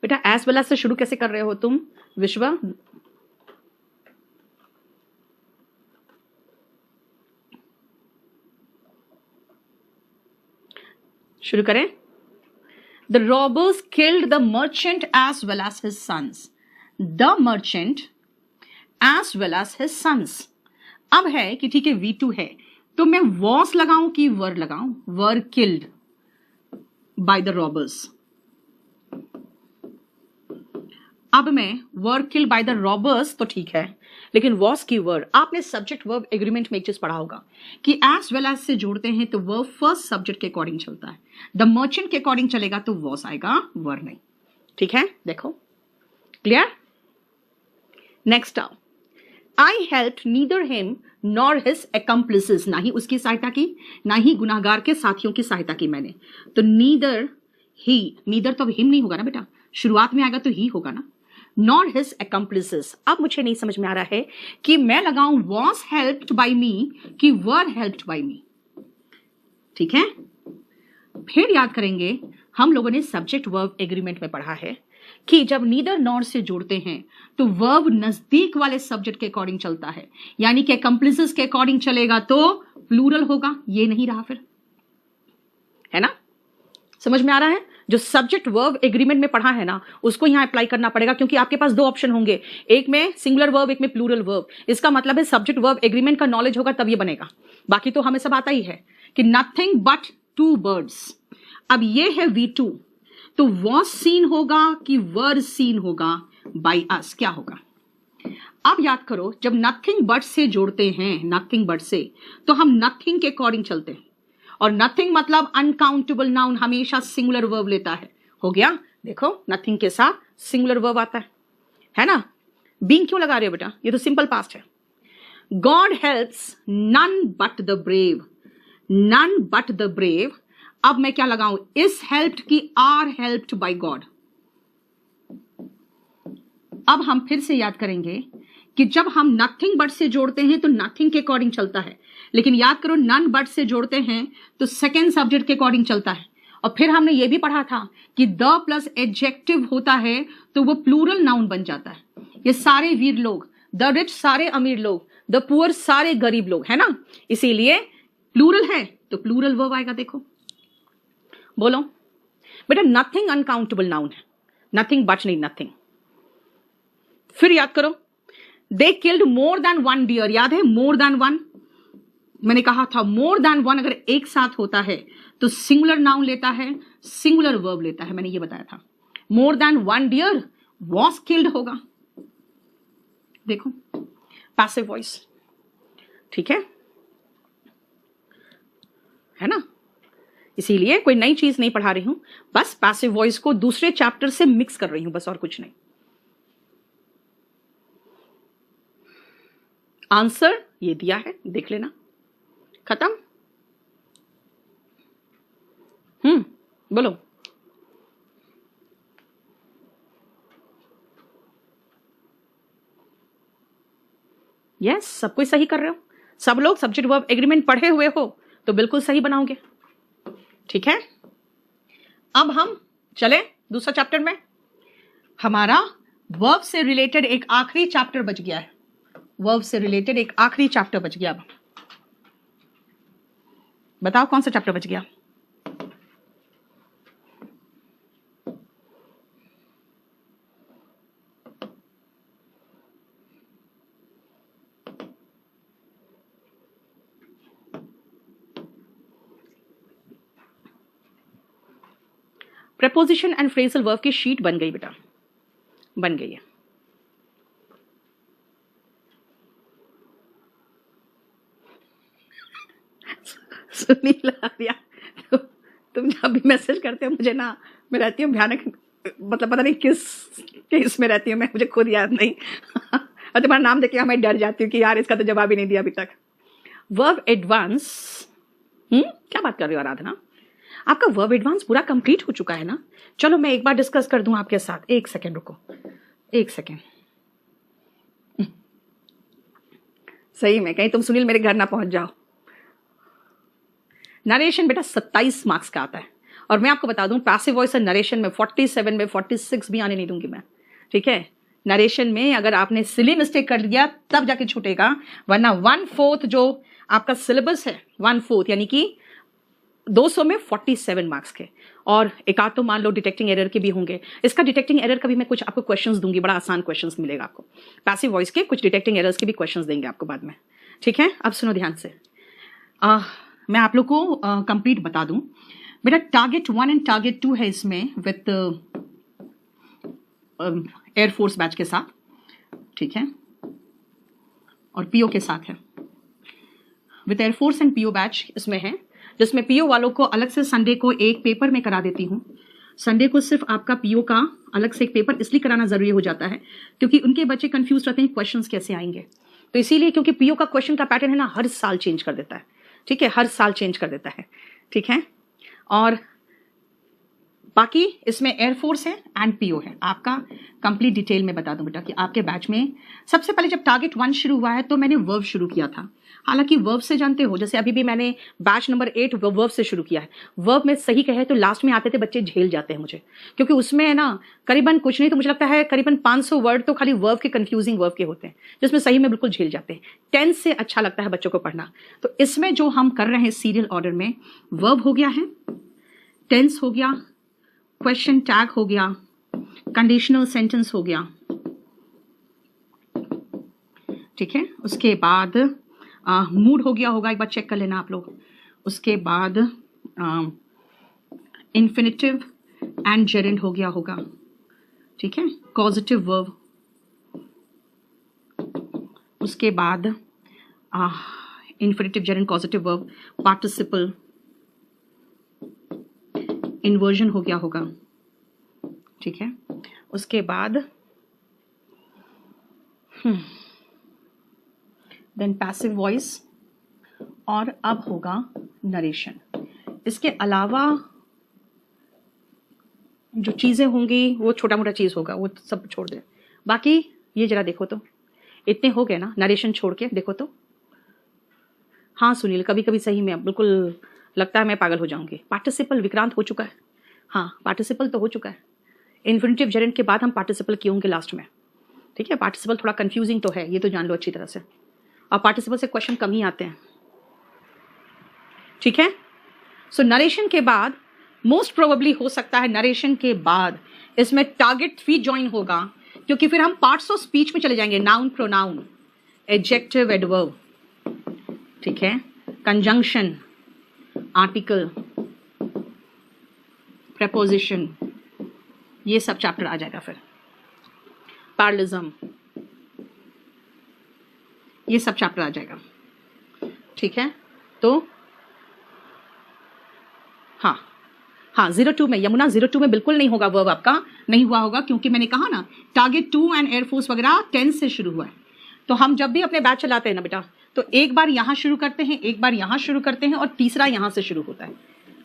बेटा एज वेल एज से शुरू कैसे कर रहे हो तुम विश्वा? शुरू करें। The robbers killed the merchant as well as his sons. The merchant as well as his sons. अब है कि ठीक है V2 है, तो मैं वॉस लगाऊं कि वर लगाऊं? Were killed by the robbers. अब मैं were killed by the robbers तो ठीक है, लेकिन वॉस की वर्ड, आपने सब्जेक्ट वर्ब एग्रीमेंट में एक चीज पढ़ा होगा कि एज वेल एज से जोड़ते हैं तो वर्ब फर्स्ट सब्जेक्ट के अकॉर्डिंग चलता है। द मर्चेंट के अकॉर्डिंग चलेगा तो वॉस आएगा, वर नहीं। ठीक है, देखो क्लियर। नेक्स्ट आओ। I help neither him nor his accomplices, ना ही उसकी सहायता की ना ही गुनाहगार के साथियों की सहायता की मैंने। तो नीदर ही, नीदर तो अब हिम नहीं होगा ना बेटा, शुरुआत में आएगा तो ही होगा ना। Nor his accomplices। अब मुझे नहीं समझ में आ रहा है कि मैं लगाऊं was helped by me कि were helped by me। ठीक है, फिर याद करेंगे, हम लोगों ने सब्जेक्ट वर्ब एग्रीमेंट में पढ़ा है कि जब नीदर नॉर से जोड़ते हैं तो वर्ब नजदीक वाले सब्जेक्ट के अकॉर्डिंग चलता है, यानी कि accomplices के अकॉर्डिंग चलेगा तो प्लूरल होगा। ये नहीं रहा फिर, है ना? समझ में आ रहा है? जो सब्जेक्ट वर्ब एग्रीमेंट में पढ़ा है ना, उसको यहां अप्लाई करना पड़ेगा, क्योंकि आपके पास दो ऑप्शन होंगे, एक में सिंगुलर वर्ब, एक में प्लूरल वर्ब। इसका मतलब है सब्जेक्ट वर्ब एग्रीमेंट का नॉलेज होगा तब ये बनेगा, बाकी तो हमें सब आता ही है कि नथिंग बट टू बर्ड्स। अब ये है V2, तो वॉज सीन होगा कि वर सीन होगा बाई अस, क्या होगा? अब याद करो, जब नथिंग बट से जोड़ते हैं, नथिंग बट से, तो हम नथिंग के अकॉर्डिंग चलते हैं, और नथिंग मतलब अनकाउंटेबल नाउन हमेशा सिंगुलर वर्ब लेता है। हो गया, देखो नथिंग के साथ सिंगुलर वर्ब आता है ना? बीइंग क्यों लगा रहे हो बेटा, ये तो सिंपल पास्ट है। God helps none but the brave, none but the brave. अब मैं क्या लगाऊं, इज हेल्प्ड की आर हेल्प्ड बाय गॉड। अब हम फिर से याद करेंगे कि जब हम नथिंग बट से जोड़ते हैं तो नथिंग के अकॉर्डिंग चलता है, लेकिन याद करो नन बट से जोड़ते हैं तो सेकेंड सब्जेक्ट के अकॉर्डिंग चलता है। और फिर हमने ये भी पढ़ा था कि द प्लस एडजेक्टिव होता है तो वो प्लूरल नाउन बन जाता है। ये सारे वीर लोग, द रिच सारे अमीर लोग, द पुअर सारे गरीब लोग, है ना? इसीलिए प्लूरल है तो प्लूरल वर्ब आएगा। देखो बोलो बेटा, नथिंग अनकाउंटेबल नाउन है, नथिंग बट नहीं, नथिंग। फिर याद करो, they killed more than one deer, याद है? मोर देन वन, मैंने कहा था मोर देन वन अगर एक साथ होता है तो सिंगुलर नाउन लेता है, सिंगुलर वर्ब लेता है, मैंने ये बताया था। More than one deer was killed होगा। देखो पैसिव वॉइस, ठीक है ना? इसीलिए कोई नई चीज नहीं पढ़ा रही हूं, बस पैसिव वॉइस को दूसरे चैप्टर से मिक्स कर रही हूं, बस और कुछ नहीं। आंसर ये दिया है, देख लेना, खत्म। बोलो। यस, सब कोई सही कर रहे हो, सब लोग सब्जेक्ट वर्ब एग्रीमेंट पढ़े हुए हो तो बिल्कुल सही बनाओगे। ठीक है, अब हम चले दूसरा चैप्टर में। हमारा वर्ब से रिलेटेड एक आखिरी चैप्टर बच गया है, वर्ब से रिलेटेड एक आखिरी चैप्टर बच गया। अब बताओ कौन सा चैप्टर बच गया? प्रपोजिशन एंड फ्रेजल वर्ब की शीट बन गई बेटा, बन गई है। सुनील आर्या, तुम जब भी मैसेज करते हो मुझे ना, मैं रहती हूँ भयानक, मतलब पता नहीं किस केस में रहती हूँ मैं, मुझे खुद याद नहीं और तुम्हारा नाम देखे मैं डर जाती हूँ कि यार इसका तो जवाब ही नहीं दिया अभी तक। वर्ब एडवांस, क्या बात कर रही हो आराधना? आपका वर्ब एडवांस पूरा कंप्लीट हो चुका है ना? चलो मैं एक बार डिस्कस कर दूं आपके साथ, एक सेकेंड रुको, एक सेकेंड। सही में कहीं तुम सुनील मेरे घर ना पहुंच जाओ। नरेशन बेटा 27 मार्क्स का आता है, और मैं आपको बता दूं पैसिव वॉइस और नरेशन में 47 में 46 भी आने नहीं दूंगी मैं। ठीक है, नरेशन में अगर आपने सिली मिस्टेक कर लिया तब जाके छूटेगा, वरना 1/4 जो आपका सिलेबस है, 1/4 यानी कि 200 में 47 मार्क्स के, और एक आध तो मान लो डिटेक्टिंग एरर के भी होंगे। इसका डिटेक्टिंग एरर का भी मैं कुछ आपको क्वेश्चंस दूंगी, बड़ा आसान क्वेश्चंस मिलेगा आपको। पैसिव वॉइस के कुछ डिटेक्टिंग एरर्स के भी क्वेश्चंस देंगे आपको बाद में। ठीक है, अब सुनो ध्यान से, मैं आप लोग को कंप्लीट बता दूं बेटा। टारगेट 1 एंड टारगेट 2 है इसमें विथ एयरफोर्स बैच के साथ, ठीक है, और पीओ के साथ है। With air force and PO batch इसमें है, जिसमें पीओ वालों को अलग से संडे को एक पेपर में करा देती हूँ। संडे को सिर्फ आपका पीओ का अलग से एक पेपर इसलिए कराना जरूरी हो जाता है क्योंकि उनके बच्चे कंफ्यूज रहते हैं क्वेश्चंस कैसे आएंगे। तो इसीलिए, क्योंकि पीओ का क्वेश्चन का पैटर्न है ना, हर साल चेंज कर देता है। ठीक है, हर साल चेंज कर देता है। ठीक है, और बाकी इसमें एयरफोर्स है एंड पीओ है। आपका कंप्लीट डिटेल में बता दूं बेटा कि आपके बैच में सबसे पहले जब टारगेट 1 शुरू हुआ है तो मैंने वर्ब शुरू किया था। हालांकि वर्ब से जानते हो, जैसे अभी भी मैंने बैच नंबर 8 वर्ब से शुरू किया है। वर्ब में सही कहे तो लास्ट में आते थे बच्चे झेल जाते हैं मुझे, क्योंकि उसमें है ना करीबन कुछ नहीं तो मुझे लगता है करीबन 500 वर्ड तो खाली वर्ब के, कंफ्यूजिंग वर्ब के होते हैं, जिसमें सही में बिल्कुल झेल जाते हैं। टेंस से अच्छा लगता है बच्चों को पढ़ना। तो इसमें जो हम कर रहे हैं सीरियल ऑर्डर में, वर्ब हो गया है, टेंस हो गया, क्वेश्चन टैग हो गया, कंडीशनल सेंटेंस हो गया। ठीक है, उसके बाद मूड हो गया होगा, एक बार चेक कर लेना आप लोग। उसके बाद इन्फिनिटिव एंड जेरेंड हो गया होगा। ठीक है, कॉजेटिव वर्ब। उसके बाद infinitive gerund causative verb, participle, inversion हो गया होगा। ठीक है, उसके बाद देन पैसिव वॉइस, और अब होगा नरेशन। इसके अलावा जो चीजें होंगी वो छोटा मोटा चीज होगा, वो सब छोड़ दे। बाकी ये जरा देखो तो, इतने हो गए ना नरेशन छोड़ के, देखो तो। हाँ सुनील, कभी कभी सही में बिल्कुल लगता है मैं पागल हो जाऊंगी। पार्टिसिपल विक्रांत हो चुका है, हाँ पार्टिसिपल तो हो चुका है। इन्फिनिटिव जेरेंड के बाद हम पार्टिसिपल किए होंगे लास्ट में। ठीक है, पार्टिसिपल थोड़ा कंफ्यूजिंग तो है, ये तो जान लो अच्छी तरह से, और पार्टिसिपल से क्वेश्चन कम ही आते हैं। ठीक है, सो नरेशन के बाद मोस्ट प्रोबेबली हो सकता है नरेशन के बाद इसमें टारगेट 3 ज्वाइन होगा, क्योंकि फिर हम पार्ट्स ऑफ स्पीच में चले जाएंगे। नाउन, प्रोनाउन, एडजेक्टिव, एडवर्ब, ठीक है, कंजंक्शन, आर्टिकल, प्रेपोजिशन, ये सब चैप्टर आ जाएगा। फिर पैरलिज्म, ये सब चैप्टर आ जाएगा। ठीक है, तो हाँ 02 में, यमुना 02 में बिल्कुल नहीं होगा वर्ब, आपका नहीं हुआ होगा, क्योंकि मैंने कहा ना टारगेट 2 एंड एयरफोर्स वगैरह 10 से शुरू हुआ है। तो हम जब भी अपने बैच चलाते हैं ना बेटा, तो एक बार यहां शुरू करते हैं, एक बार यहां शुरू करते हैं, और तीसरा यहां से शुरू होता है।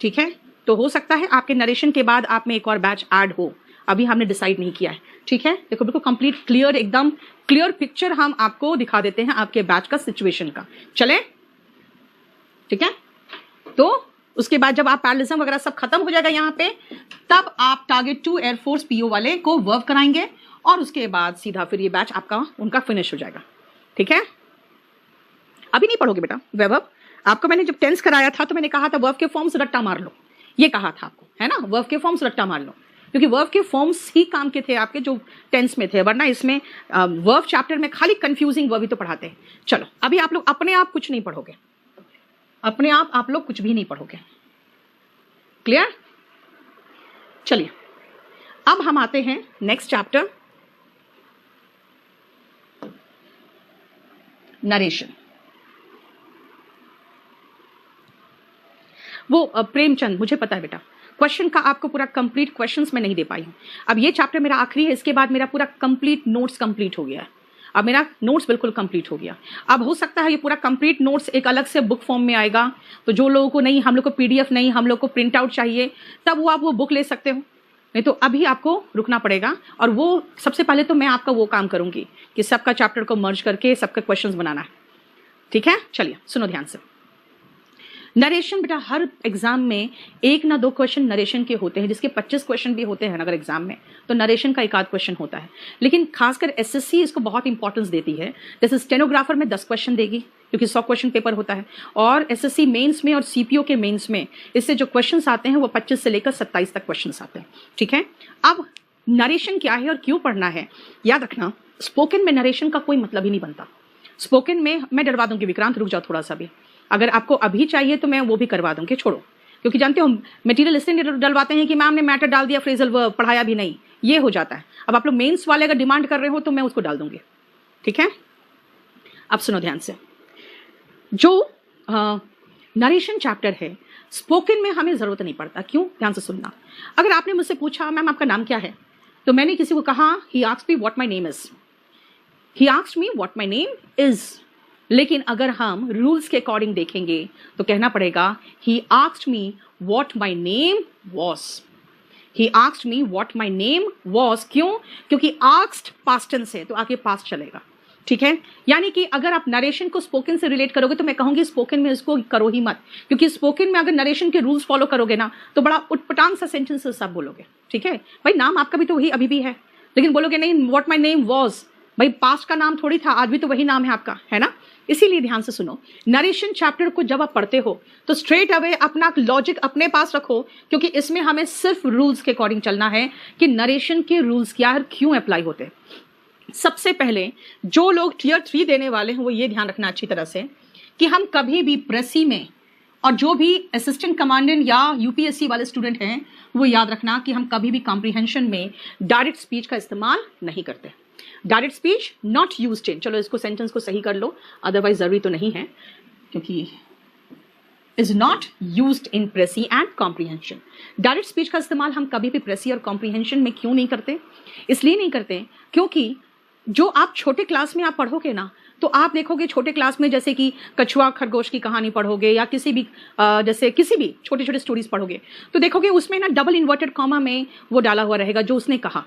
ठीक है, तो हो सकता है आपके नरेशन के बाद आप में एक और बैच ऐड हो, अभी हमने डिसाइड नहीं किया है, ठीक है। देखो बिल्कुल कंप्लीट क्लियर, एकदम क्लियर पिक्चर हम आपको दिखा देते हैं आपके बैच का सिचुएशन का, चले, ठीक है। तो उसके बाद जब आप पैरेललिज्म वगैरह सब खत्म हो जाएगा यहाँ पे, तब आप टारगेट 2 एयरफोर्स पीओ वाले को वर्व कराएंगे और उसके बाद सीधा फिर ये बैच आपका उनका फिनिश हो जाएगा, ठीक है। अभी नहीं पढ़ोगे बेटा वैभव, आपको मैंने जब टेंस कराया था तो मैंने कहा था वर्व के फॉर्म्स रट्टा मार लो, ये कहा था आपको, है ना, वर्व के फॉर्म्स रट्टा मार लो, क्योंकि वर्व के फॉर्म्स ही काम के थे आपके जो टेंस में थे, वरना इसमें वर्व चैप्टर में खाली कंफ्यूजिंग वर्व ही तो पढ़ाते हैं। चलो अभी आप लोग अपने आप कुछ नहीं पढ़ोगे, अपने आप लोग कुछ भी नहीं पढ़ोगे, क्लियर। चलिए अब हम आते हैं नेक्स्ट चैप्टर, नरेशन। वो प्रेमचंद, मुझे पता है बेटा, क्वेश्चन का आपको पूरा कंप्लीट क्वेश्चंस मैं नहीं दे पाई हूं। अब ये चैप्टर मेरा आखिरी है, इसके बाद मेरा पूरा कंप्लीट नोट्स कंप्लीट हो गया है, अब मेरा नोट्स बिल्कुल कंप्लीट हो गया। अब हो सकता है ये पूरा कंप्लीट नोट्स एक अलग से बुक फॉर्म में आएगा, तो जो लोगों को नहीं, हम लोग को पीडीएफ नहीं, हम लोग को प्रिंट आउट चाहिए, तब वो आप वो बुक ले सकते हो, नहीं तो अभी आपको रुकना पड़ेगा। और वो सबसे पहले तो मैं आपका वो काम करूंगी कि सबका चैप्टर को मर्ज करके सबका क्वेश्चंस बनाना है, ठीक है। चलिए सुनो ध्यान से। नरेशन बेटा हर एग्जाम में 1 ना 2 क्वेश्चन नरेशन के होते हैं, जिसके 25 क्वेश्चन भी होते हैं अगर एग्जाम में, तो नरेशन का 1 आध क्वेश्चन होता है। लेकिन खासकर एसएससी इसको बहुत इंपॉर्टेंस देती है, जैसे स्टेनोग्राफर में 10 क्वेश्चन देगी क्योंकि 100 क्वेश्चन पेपर होता है, और एसएससी मेंस में और सीपीओ के मेंस में इससे जो क्वेश्चंस आते हैं वो 25 से लेकर 27 तक क्वेश्चंस आते हैं, ठीक है। अब नरेशन क्या है और क्यों पढ़ना है, याद रखना, स्पोकन में नरेशन का कोई मतलब ही नहीं बनता। स्पोकन में मैं डरवा दूंगी, विक्रांत रुक जाओ थोड़ा सा भी, अगर आपको अभी चाहिए तो मैं वो भी करवा दूंगी, छोड़ो, क्योंकि जानते हो मटेरियल इसलिए डलवाते हैं कि मैम ने मैटर डाल दिया, फ्रेजल वर्ब पढ़ाया भी नहीं, ये हो जाता है। अब आप लोग मेंस वाले अगर डिमांड कर रहे हो तो मैं उसको डाल दूंगी, ठीक है। अब सुनो ध्यान से, जो नरेशन चैप्टर है स्पोकन में हमें जरूरत नहीं पड़ता, क्यों, ध्यान से सुनना। अगर आपने मुझसे पूछा मैम आपका नाम क्या है, तो मैंने किसी को कहा he asked me what my name is, he asked me what my name is, लेकिन अगर हम रूल्स के अकॉर्डिंग देखेंगे तो कहना पड़ेगा he asked me what my name was, he asked me what my name was, क्यों, क्योंकि आस्क्ड पास्ट टेंस है तो आगे पास्ट चलेगा, ठीक है। यानी कि अगर आप नरेशन को स्पोकन से रिलेट करोगे तो मैं कहूंगी स्पोकन में इसको करो ही मत, क्योंकि स्पोकन में अगर नरेशन के रूल्स फॉलो करोगे ना तो बड़ा उटपटांग सा सेंटेंस सब बोलोगे, ठीक है। भाई नाम आपका भी तो वही अभी भी है, लेकिन बोलोगे नहीं व्हाट माय नेम वाज, भाई पास्ट का नाम थोड़ी था, आज भी तो वही नाम है आपका, है ना। इसीलिए ध्यान से सुनो, नरेशन चैप्टर को जब आप पढ़ते हो तो स्ट्रेट अवे अपना लॉजिक अपने पास रखो, क्योंकि इसमें हमें सिर्फ रूल्स के अकॉर्डिंग चलना है कि नरेशन के रूल्स क्या है, क्यों अप्लाई होते हैं। सबसे पहले जो लोग टियर 3 देने वाले हैं वो ये ध्यान रखना अच्छी तरह से कि हम कभी भी प्रेसी में, और जो भी असिस्टेंट कमांडेंट या यूपीएससी वाले स्टूडेंट हैं वो याद रखना कि हम कभी भी कॉम्प्रिहेंशन में डायरेक्ट स्पीच का इस्तेमाल नहीं करते। डायरेक्ट स्पीच नॉट यूज्ड इन, चलो इसको सेंटेंस को सही कर लो, अदरवाइज जरूरी तो नहीं है, क्योंकि is not used in precis and comprehension. Direct speech का इस्तेमाल हम कभी भी प्रेसी और कॉम्प्रिहेंशन में क्यों नहीं करते, इसलिए नहीं करते क्योंकि जो आप छोटे क्लास में आप पढ़ोगे ना तो आप देखोगे छोटे क्लास में जैसे कि कछुआ खरगोश की कहानी पढ़ोगे या किसी भी जैसे किसी भी छोटे छोटे स्टोरीज पढ़ोगे तो देखोगे उसमें ना डबल इन्वर्टेड कॉमा में वो डाला हुआ रहेगा जो उसने कहा,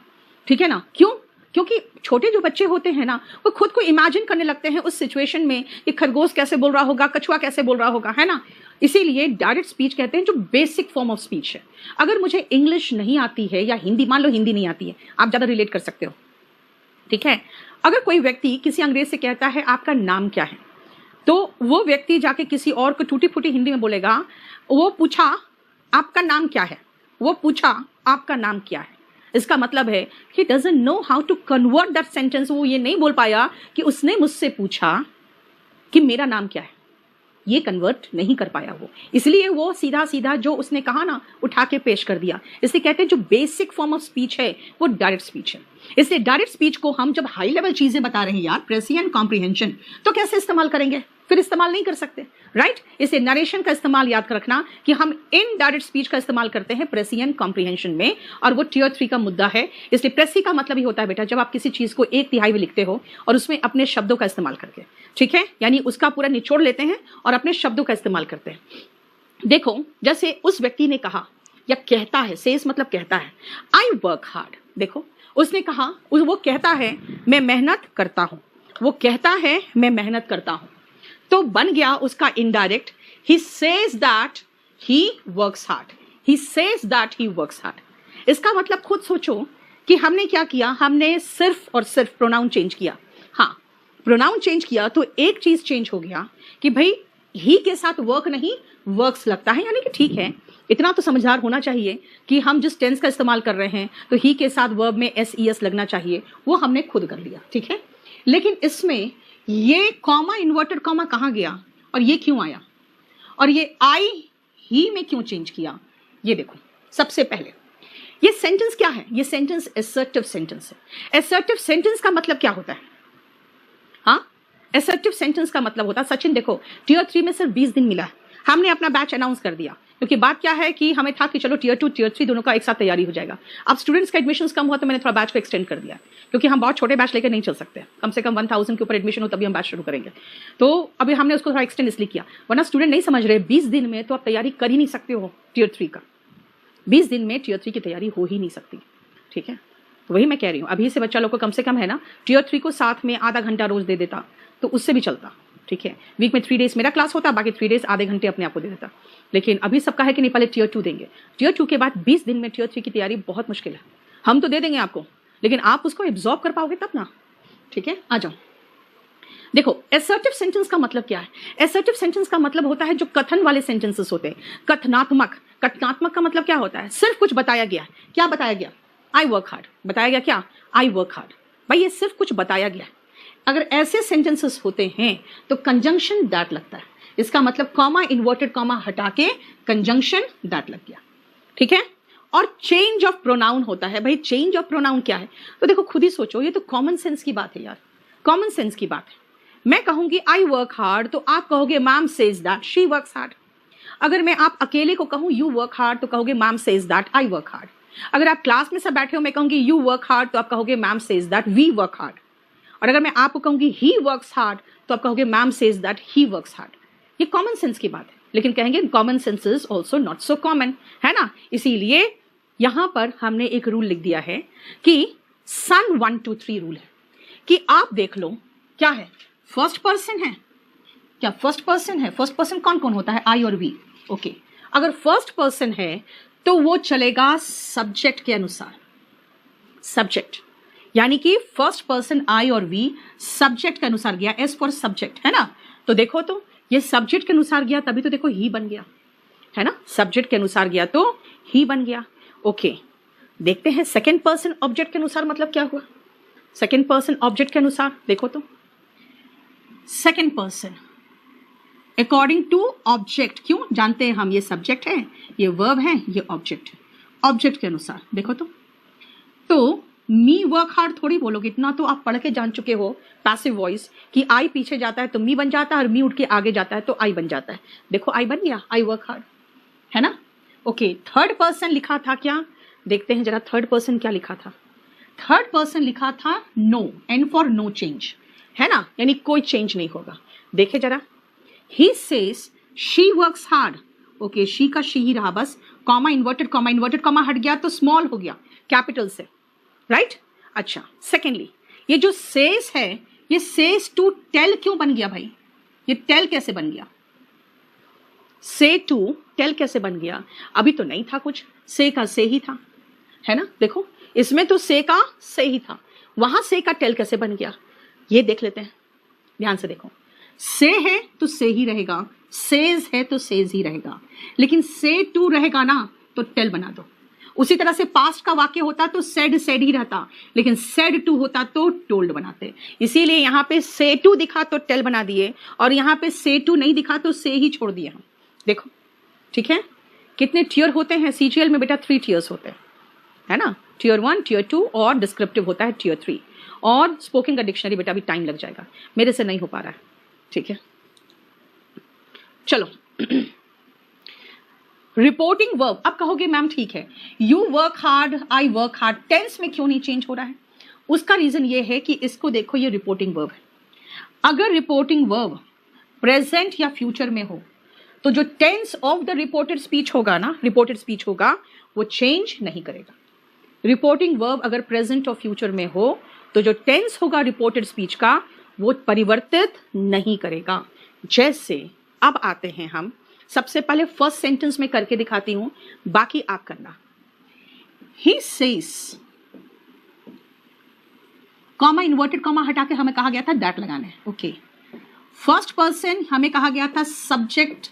ठीक है ना। क्यों, क्योंकि छोटे जो बच्चे होते हैं ना वो खुद को इमेजिन करने लगते हैं उस सिचुएशन में कि खरगोश कैसे बोल रहा होगा, कछुआ कैसे बोल रहा होगा, है ना। इसीलिए डायरेक्ट स्पीच कहते हैं जो बेसिक फॉर्म ऑफ स्पीच है। अगर मुझे इंग्लिश नहीं आती है या हिंदी, मान लो हिंदी नहीं आती है, आप ज्यादा रिलेट कर सकते हो, ठीक है। अगर कोई व्यक्ति किसी अंग्रेज से कहता है आपका नाम क्या है, तो वो व्यक्ति जाके किसी और को टूटी फूटी हिंदी में बोलेगा, वो पूछा आपका नाम क्या है, वो पूछा आपका नाम क्या है, इसका मतलब है he doesn't know how to convert that sentence। वो ये नहीं बोल पाया कि उसने मुझसे पूछा कि मेरा नाम क्या है, ये कन्वर्ट नहीं कर पाया वो, इसलिए वो सीधा सीधा जो उसने कहा ना उठा के पेश कर दिया। इसलिए कहते हैं जो बेसिक फॉर्म ऑफ स्पीच है वो डायरेक्ट स्पीच है। इसलिए डायरेक्ट स्पीच को हम जब हाई लेवल चीजें बता रहे हैं यार, प्रेसी एंड कॉम्प्रिहेंशन, तो कैसे इस्तेमाल करेंगे, फिर इस्तेमाल नहीं कर सकते, राइट। इसलिए नरेशन का इस्तेमाल याद कर रखना कि हम इन डायरेक्ट स्पीच का इस्तेमाल करते हैं प्रेसी एंड कॉम्प्रिहेंशन में, और वो टियर 3 का मुद्दा है। इसलिए प्रेसी का मतलब ही होता है बेटा जब आप किसी चीज को 1/3 में लिखते हो और उसमें अपने शब्दों का इस्तेमाल करके, ठीक है, यानी उसका पूरा निचोड़ लेते हैं और अपने शब्दों का इस्तेमाल करते हैं। देखो जैसे उस व्यक्ति ने कहा या कहता है, सेज मतलब कहता है, आई वर्क हार्ड, देखो उसने कहा, वो कहता है मैं मेहनत करता हूं, वो कहता है मैं मेहनत करता हूं, तो बन गया उसका indirect, he says that he works hard, he says that he works hard. इसका मतलब खुद सोचो कि हमने क्या किया, हमने सिर्फ और सिर्फ प्रोनाउन चेंज किया। हाँ, प्रोनाउन चेंज किया तो एक चीज चेंज हो गया कि भाई ही के साथ वर्क नहीं वर्क्स लगता है, यानी कि ठीक है, इतना तो समझदार होना चाहिए कि हम जिस टेंस का इस्तेमाल कर रहे हैं तो ही के साथ वर्ब में एस ई एस लगना चाहिए, वो हमने खुद कर लिया, ठीक है। लेकिन इसमें ये कॉमा, इन्वर्टेड कॉमा कहाँ गया और ये क्यों आया, और ये आई ही में क्यों चेंज किया, ये देखो। सबसे पहले ये सेंटेंस क्या है, ये सेंटेंस असर्टिव सेंटेंस है। असर्टिव सेंटेंस का मतलब क्या होता है, हाँ, असर्टिव सेंटेंस का मतलब होता है, सचिन देखो टीयर 3 में सिर्फ 20 दिन मिला है, हमने अपना बैच अनाउंस कर दिया, क्योंकि बात क्या है कि हमें था कि चलो टीयर 2 टीयर 3 दोनों का एक साथ तैयारी हो जाएगा। अब स्टूडेंट्स का एडमिशंस कम हुआ तो मैंने थोड़ा बैच को एक्सटेंड कर दिया, क्योंकि हम बहुत छोटे बैच लेकर नहीं चल सकते, कम से कम 1000 के ऊपर एडमिशन हो तभी हम बैच शुरू करेंगे। तो अभी हमने उसको थोड़ा एक्सटेंड इसलिए किया, वरना स्टूडेंट नहीं समझ रहे 20 दिन में तो आप तैयारी कर ही नहीं सकते हो टीयर 3 का, 20 दिन में टीयर 3 की तैयारी हो ही नहीं सकती, ठीक है। तो वही मैं कह रही हूँ, अभी से बच्चा लोग को कम से कम है ना टीयर 3 को साथ में आधा घंटा रोज दे देता तो उससे भी चलता, ठीक है। वीक में 3 डेज मेरा क्लास होता, बाकी 3 डेज आधे घंटे अपने आप को दे देता। लेकिन अभी सबका है कि नहीं, पहले टीयर 2 देंगे, टीयर 2 के बाद 20 दिन में टीयर 3 की तैयारी बहुत मुश्किल है। हम तो दे देंगे आपको, लेकिन आप उसको एब्जॉर्ब कर पाओगे तब ना, ठीक है। आ जाओ, देखो असर्टिव सेंटेंस का मतलब क्या है। असर्टिव सेंटेंस का मतलब होता है जो कथन वाले सेंटेंसेस होते हैं, कथनात्मक। कथनात्मक का मतलब क्या होता है, सिर्फ कुछ बताया गया। क्या बताया गया, आई वर्क हार्ड, बताया गया क्या, आई वर्क हार्ड, भाई ये सिर्फ कुछ बताया गया। अगर ऐसे सेंटेंसेस होते हैं तो कंजंक्शन दैट लगता है, इसका मतलब कॉमा, इन्वर्टेड कॉमा हटा के कंजंक्शन दैट लग गया, ठीक है। और चेंज ऑफ प्रोनाउन होता है, भाई चेंज ऑफ प्रोनाउन क्या है, तो देखो खुद ही सोचो, ये तो कॉमन सेंस की बात है यार, कॉमन सेंस की बात है। मैं कहूंगी आई वर्क हार्ड तो आप कहोगे ma'am says that she works hard. अगर मैं आप अकेले को कहूं यू वर्क हार्ड तो कहोगे ma'am says that I work hard. अगर आप क्लास में सब बैठे हो, मैं कहूंगी यू वर्क हार्ड तो आप कहोगे ma'am says that we work hard. और अगर मैं आपको कहूंगी ही वर्क्स हार्ड तो आप कहोगे ma'am says that he works hard. ये कॉमन सेंस की बात है, लेकिन कहेंगे common sense is also not so common, है ना। इसीलिए यहां पर हमने एक रूल लिख दिया है कि सन 1 2 3 रूल है कि आप देख लो क्या है, फर्स्ट पर्सन है क्या, फर्स्ट पर्सन है। फर्स्ट पर्सन कौन कौन होता है, आई और वी, ओके। अगर फर्स्ट पर्सन है तो वो चलेगा सब्जेक्ट के अनुसार, सब्जेक्ट, यानी कि फर्स्ट पर्सन आई और वी सब्जेक्ट के अनुसार गया, एस फॉर सब्जेक्ट, है ना। तो देखो तो ये सब्जेक्ट के अनुसार गया तभी तो देखो ही बन गया, है ना, सब्जेक्ट के अनुसार गया तो ही बन गया, ओके। देखते हैं सेकेंड पर्सन ऑब्जेक्ट के अनुसार मतलब क्या हुआ। सेकेंड पर्सन ऑब्जेक्ट के अनुसार देखो तो second person according to object, क्यों जानते हैं हम, ये सब्जेक्ट है, ये वर्ब है, ये ऑब्जेक्ट है। ऑब्जेक्ट के अनुसार देखो तो मी वर्क हार्ड थोड़ी बोलोगे, इतना तो आप पढ़ के जान चुके हो पैसिव वॉइस कि आई पीछे जाता है तो मी बन जाता है और मी उठ के आगे जाता है तो आई बन जाता है। देखो आई बन गया, आई वर्क हार्ड, है ना, ओके। थर्ड पर्सन लिखा था क्या, देखते हैं जरा थर्ड पर्सन क्या लिखा था। थर्ड पर्सन लिखा था no, N for no change, है ना, यानी कोई चेंज नहीं होगा। देखे जरा, he says she works hard, okay, she का शी ही रहा बस, कॉमा इन्वर्टेड कॉमा हट गया तो स्मॉल हो गया कैपिटल से, राइट। अच्छा, सेकेंडली ये जो सेज है, ये सेज टू टेल क्यों बन गया भाई, ये टेल कैसे बन गया, से टू टेल कैसे बन गया, अभी तो नहीं था कुछ, से का से ही था, है ना। देखो इसमें तो से का से ही था, वहां से का टेल कैसे बन गया, ये देख लेते हैं, ध्यान से देखो। से है तो से ही रहेगा, सेज है तो सेज ही रहेगा, लेकिन से टू रहेगा ना तो टेल बना दो। उसी तरह से पास्ट का वाक्य होता तो सेड ही रहता, लेकिन सेड टू होता तो टोल्ड बनाते। इसीलिए यहाँ पे से टू दिखा तो टेल बना दिए, और यहाँ पे से टू नहीं दिखा तो से ही छोड़ दिए हम। देखो ठीक है, कितने टीयर होते हैं सीजीएल में बेटा, 3 टीयर्स होते हैं, है ना, टीयर 1, टीयर 2 और डिस्क्रिप्टिव होता है टीयर 3। और स्पोकन का डिक्शनरी बेटा अभी टाइम लग जाएगा, मेरे से नहीं हो पा रहा है, ठीक है। चलो रिपोर्टिंग वर्ब, अब कहोगे मैम ठीक है, you work hard, I work hard, tense में क्यों नहीं चेंज हो रहा है। उसका रीजन ये है कि इसको देखो, ये रिपोर्टिंग वर्ब है। अगर रिपोर्टिंग वर्ब प्रेजेंट या फ्यूचर में हो तो जो tense of the reported speech होगा ना, रिपोर्टेड स्पीच होगा, वो चेंज नहीं करेगा। रिपोर्टिंग वर्ब अगर प्रेजेंट और फ्यूचर में हो तो जो टेंस होगा रिपोर्टेड स्पीच का वो परिवर्तित नहीं करेगा। जैसे अब आते हैं हम, सबसे पहले फर्स्ट सेंटेंस में करके दिखाती हूं, बाकी आप करना। He says, comma inverted comma हटा के हमें कहा गया था दैट लगाना है। ओके, फर्स्ट पर्सन हमें कहा गया था सब्जेक्ट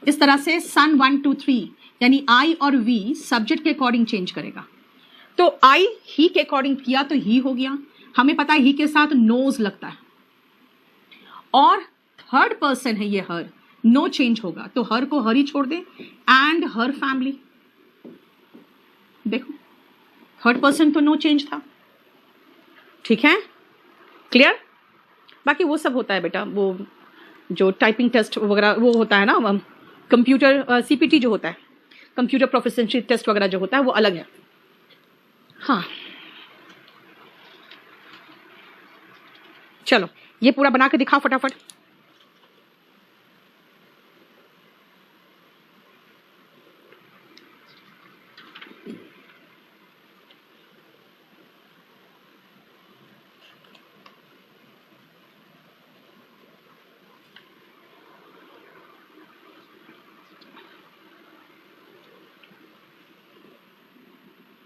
इस तरह से सन 1 2 3, यानी आई और वी सब्जेक्ट के अकॉर्डिंग चेंज करेगा। तो आई ही के अकॉर्डिंग किया तो ही हो गया, हमें पता है ही के साथ नोज लगता है, और थर्ड पर्सन है ये हर, नो चेंज होगा तो हर को हर ही छोड़ दे, एंड हर फैमिली। देखो थर्ड पर्सन तो नो चेंज था, ठीक है, क्लियर। बाकी वो सब होता है बेटा, वो जो टाइपिंग टेस्ट वगैरह वो होता है ना, कंप्यूटर सीपीटी जो होता है, कंप्यूटर प्रोफिशिएंसी टेस्ट वगैरह जो होता है वो अलग है। हाँ चलो ये पूरा बना के दिखाओ फटाफट।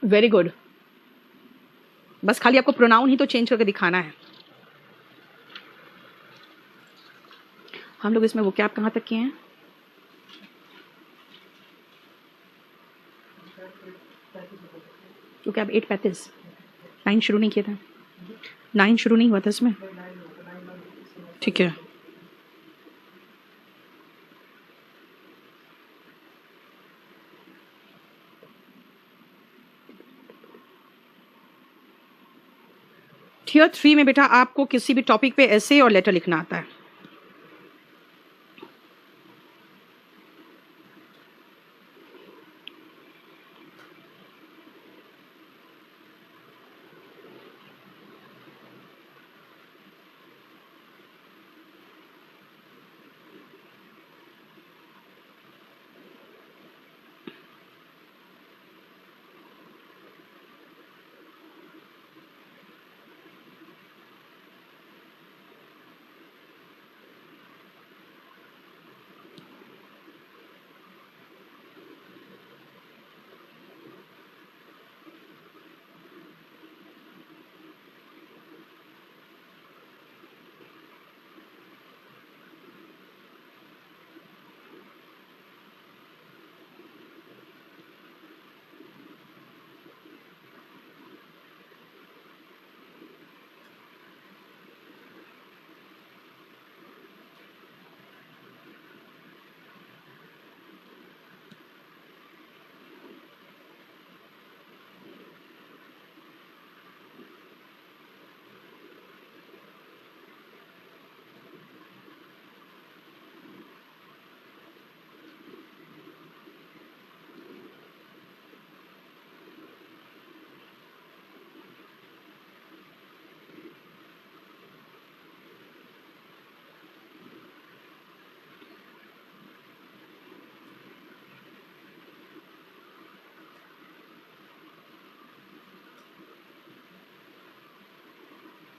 वेरी गुड, बस खाली आपको प्रोनाउन ही तो चेंज करके दिखाना है। हम लोग इसमें वो क्या कहाँ तक किए हैं? क्योंकि अब 8:35, 9 शुरू नहीं किया था, 9 शुरू नहीं हुआ था इसमें, ठीक है। Tier 3 में बेटा आपको किसी भी टॉपिक पे ऐसे और लेटर लिखना आता है।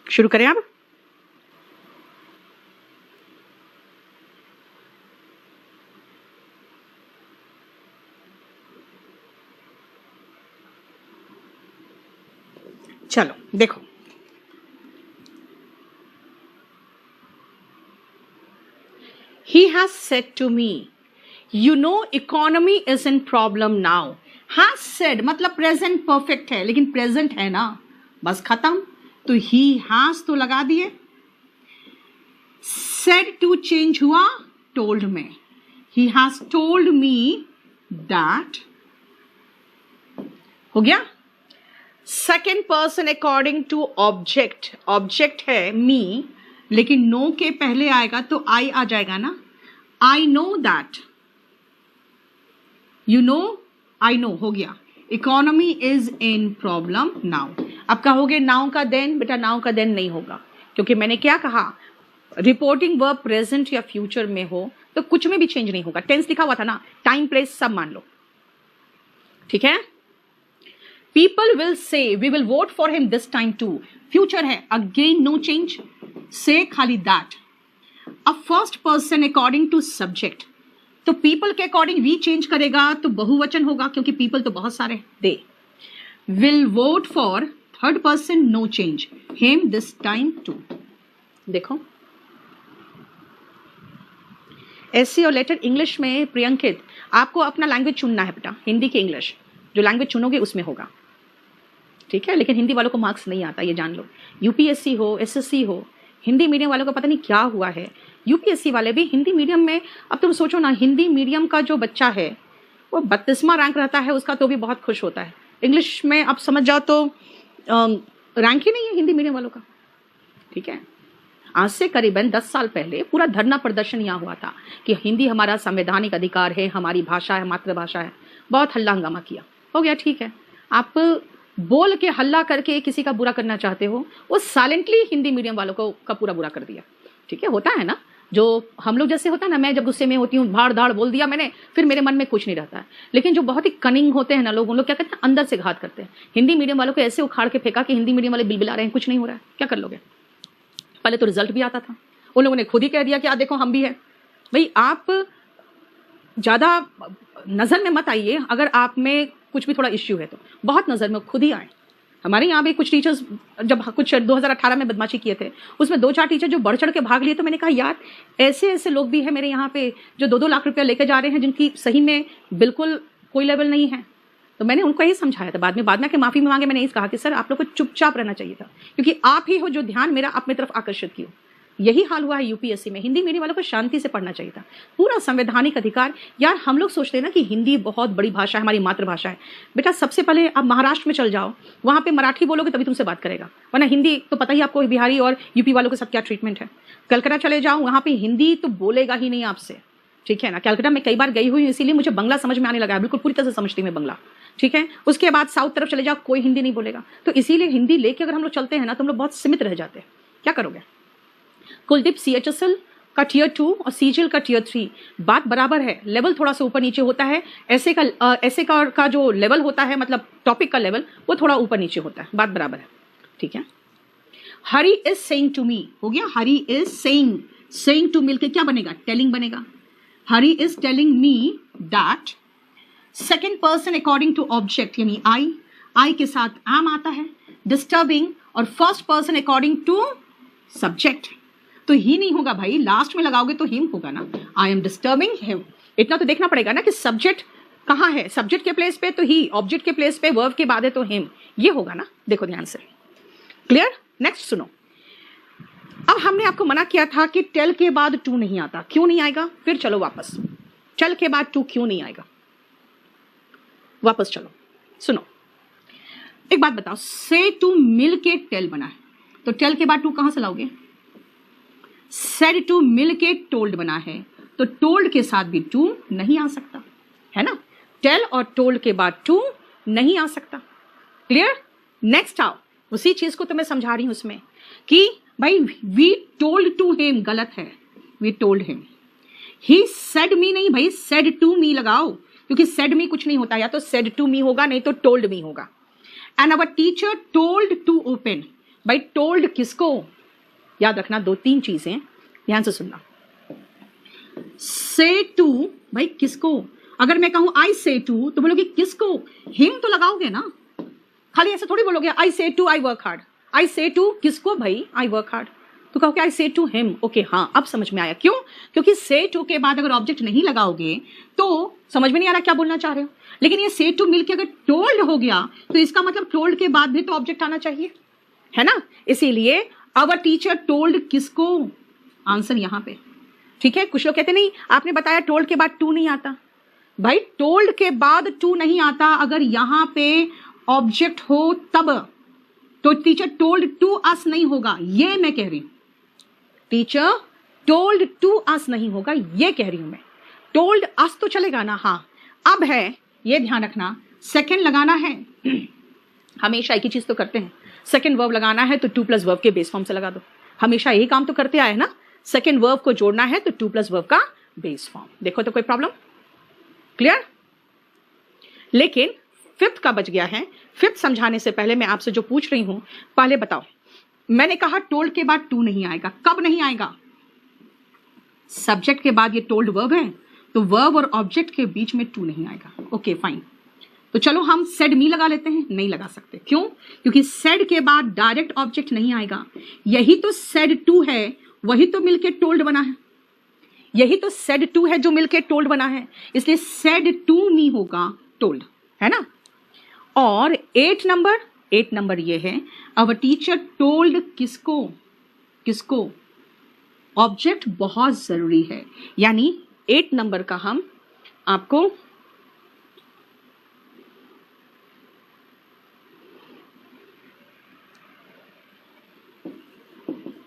शुरू करें अब। चलो देखो, he has said to me, you know economy is in problem now। has said मतलब प्रेजेंट परफेक्ट है, लेकिन प्रेजेंट है ना, बस खत्म, तो he has तो लगा दिए। said to change हुआ told में, he has told me that, हो गया। Second person according to object, object है मी, लेकिन नो के पहले आएगा तो आई आ जाएगा ना, I know that, you know, I know, हो गया। Economy is in problem now. अब कहोगे नाउ का देन, बेटा नाउ का देन नहीं होगा, क्योंकि मैंने क्या कहा, रिपोर्टिंग वर्ब प्रेजेंट या फ्यूचर में हो तो कुछ में भी चेंज नहीं होगा। टेंस लिखा हुआ था ना, टाइम प्लेस सब मान लो, ठीक है। People will say we will vote for him this time too, future है, अगेन नो चेंज, से खाली that. A first person according to subject, तो पीपल के अकॉर्डिंग वी चेंज करेगा तो बहुवचन होगा, क्योंकि पीपल तो बहुत सारे। They will vote for third person, no change, him this time too. देखो ऐसे और लेटर इंग्लिश में प्रियंकित आपको अपना लैंग्वेज चुनना है बेटा, हिंदी की इंग्लिश, जो लैंग्वेज चुनोगे उसमें होगा, ठीक है। लेकिन हिंदी वालों को मार्क्स नहीं आता, ये जान लो। यूपीएससी हो, एसएससी हो, हिंदी मीडियम वालों को पता नहीं क्या हुआ है। यूपीएससी वाले भी हिंदी मीडियम में, अब तुम सोचो ना, हिंदी मीडियम का जो बच्चा है वो 32वां रैंक रहता है उसका, तो भी बहुत खुश होता है। इंग्लिश में आप समझ जाओ तो रैंक ही नहीं है हिंदी मीडियम वालों का, ठीक है। आज से करीबन 10 साल पहले पूरा धरना प्रदर्शन यहाँ हुआ था कि हिंदी हमारा संवैधानिक अधिकार है, हमारी भाषा है, मातृभाषा है। बहुत हल्ला हंगामा किया, हो गया, ठीक है। आप बोल के हल्ला करके किसी का बुरा करना चाहते हो, वो साइलेंटली हिंदी मीडियम वालों को का पूरा बुरा कर दिया, ठीक है। होता है ना, जो हम लोग जैसे होता है ना, मैं जब गुस्से में होती हूँ भाड़ धाड़ बोल दिया मैंने, फिर मेरे मन में कुछ नहीं रहता है। लेकिन जो बहुत ही कनिंग होते हैं ना लोग, उन लोग क्या करते हैं, अंदर से घात करते हैं। हिंदी मीडियम वालों को ऐसे उखाड़ के फेंका कि हिंदी मीडियम वाले बिलबिला रहे हैं, कुछ नहीं हो रहा है, क्या कर लोगे। पहले तो रिजल्ट भी आता था, उन लोगों ने खुद ही कह दिया कि देखो हम भी है। भाई आप ज्यादा नजर में मत आइए, अगर आप में कुछ भी थोड़ा इश्यू है तो बहुत नजर में खुद ही आए। हमारे यहाँ भी कुछ टीचर्स जब कुछ 2018 में बदमाशी किए थे, उसमें 2-4 टीचर जो बढ़ चढ़ के भाग लिए, तो मैंने कहा यार ऐसे ऐसे लोग भी हैं मेरे यहाँ पे जो 2-2 लाख रुपया लेके जा रहे हैं, जिनकी सही में बिल्कुल कोई लेवल नहीं है। तो मैंने उनको यही समझाया था, बाद में कि माफी मांगे, मैंने यही कहा कि सर आप लोग को चुपचाप रहना चाहिए था, क्योंकि आप ही हो जो ध्यान मेरा अपनी तरफ आकर्षित किया। यही हाल हुआ है यूपीएससी में। हिंदी मीडियम वालों को शांति से पढ़ना चाहिए था, पूरा संवैधानिक अधिकार। यार हम लोग सोचते हैं ना कि हिंदी बहुत बड़ी भाषा है, हमारी मातृभाषा है। बेटा सबसे पहले आप महाराष्ट्र में चल जाओ, वहां पे मराठी बोलोगे तभी तुमसे बात करेगा, वरना हिंदी तो पता ही आपको बिहारी और यूपी वालों के सब क्या ट्रीटमेंट है। कलकत्ता चले जाओ, वहां पे हिंदी तो बोलेगा ही नहीं आपसे, ठीक है ना। कलकत्ता में कई बार गई हुई, इसीलिए मुझे बंगला समझ में आने लगा है, बिल्कुल पूरी तरह से समझती मैं बंगला, ठीक है। उसके बाद साउथ तरफ चले जाओ, कोई हिंदी नहीं बोलेगा। तो इसीलिए हिंदी लेके अगर हम लोग चलते हैं ना, तो हम लोग बहुत सीमित रह जाते हैं। क्या करोगे। कुलदीप CHSL का Tier 2 और CGL का Tier 3 बात बराबर है, लेवल थोड़ा सा ऊपर नीचे होता है। ऐसे का जो लेवल होता है, मतलब टॉपिक का लेवल, वो थोड़ा ऊपर नीचे होता है, बात बराबर है, ठीक है। हरी इज सेइंग टू मी हो गया, हरी इज सेइंग टू मिलके क्या बनेगा, टेलिंग बनेगा। Hari is telling me that, second person according to object, यानी आई के साथ एम आता है, डिस्टर्बिंग, और first person according to subject. तो ही नहीं होगा भाई, लास्ट में लगाओगे तो हिम होगा ना। आई एम डिस्टर्बिंग हिम, इतना तो देखना पड़ेगा ना कि सब्जेक्ट कहाँ है। सब्जेक्ट के प्लेस पे तो ही, ऑब्जेक्ट के प्लेस पे वर्ब के बाद है तो हिम, ये होगा ना। देखो ध्यान से, क्लियर। नेक्स्ट सुनो, अब हमने आपको मना किया था कि टेल के बाद टू नहीं आता, क्यों नहीं आएगा। फिर चलो वापस, टेल के बाद टू क्यों नहीं आएगा, वापस चलो सुनो। एक बात बताओ, से टू मिल के टेल बना है, तो टेल के बाद टू कहां से लाओगे। सेड टू मिल के टोल्ड बना है, तो टोल्ड के साथ भी टू नहीं आ सकता, है ना। टेल और टोल्ड के बाद टू नहीं आ सकता, क्लियर। नेक्स्ट आओ, उसी चीज को तो मैं समझा रही हूं उसमें कि भाई वी टोल्ड टू हिम गलत है, we told him. He said me नहीं भाई, सेड टू मी लगाओ, क्योंकि सेड मी कुछ नहीं होता, या तो सेड टू मी होगा, नहीं तो टोल्ड मी होगा। And our teacher told to open, भाई टोल्ड किसको, याद रखना 2-3 चीजें, ध्यान से सुनना। से टू भाई किसको, अगर मैं कहूं आई से टू तो बोलोगे किसको, हिम तो लगाओगे ना, खाली ऐसे थोड़ी बोलोगे आई से टू आई वर्क हार्ड। आई से टू किसको भाई, आई वर्क हार्ड, तो कहोगे आई से टू हिम। ओके हाँ, अब समझ में आया, क्यों, क्योंकि से टू के बाद अगर ऑब्जेक्ट नहीं लगाओगे तो समझ में नहीं आ रहा क्या बोलना चाह रहे हो। लेकिन ये से टू मिलके अगर टोल्ड हो गया तो इसका मतलब टोल्ड के बाद भी तो ऑब्जेक्ट आना चाहिए, है ना। इसीलिए आवर टीचर टोल्ड किसको, आंसर यहां पे, ठीक है। कुछ लोग कहते नहीं आपने बताया टोल्ड के बाद टू नहीं आता, भाई टोल्ड के बाद टू नहीं आता अगर यहां पे ऑब्जेक्ट हो तब, तो टीचर टोल्ड टू अस नहीं होगा, ये मैं कह रही हूं। टीचर टोल्ड टू अस नहीं होगा, ये कह रही हूं मैं। टोल्ड अस तो चलेगा ना, हाँ। अब है ये ध्यान रखना, सेकेंड लगाना है, हमेशा एक ही चीज तो करते हैं, सेकेंड वर्ब लगाना है तो 2 + वर्ब के बेस फॉर्म से लगा दो, हमेशा यही काम तो करते आए ना। सेकेंड वर्ब को जोड़ना है तो 2 + वर्ब का बेस फॉर्म, देखो तो कोई प्रॉब्लम, क्लियर। लेकिन फिफ्थ का बच गया है, फिफ्थ समझाने से पहले मैं आपसे जो पूछ रही हूं, पहले बताओ, मैंने कहा टोल्ड के बाद टू नहीं आएगा, कब नहीं आएगा? सब्जेक्ट के बाद ये टोल्ड वर्ब है, तो वर्ब और ऑब्जेक्ट के बीच में टू नहीं आएगा। ओके फाइन, तो चलो हम सेड मी लगा लेते हैं। नहीं लगा सकते, क्यों? क्योंकि सेड के बाद डायरेक्ट ऑब्जेक्ट नहीं आएगा। यही तो सेड टू है, वही तो मिलके टोल्ड बना है। यही तो सेड टू है जो मिलके टोल्ड बना है, इसलिए सेड टू मी होगा टोल्ड, है ना। और 8 नंबर ये है, अवर टीचर टोल्ड किसको? किसको? ऑब्जेक्ट बहुत जरूरी है, यानी 8 नंबर का हम आपको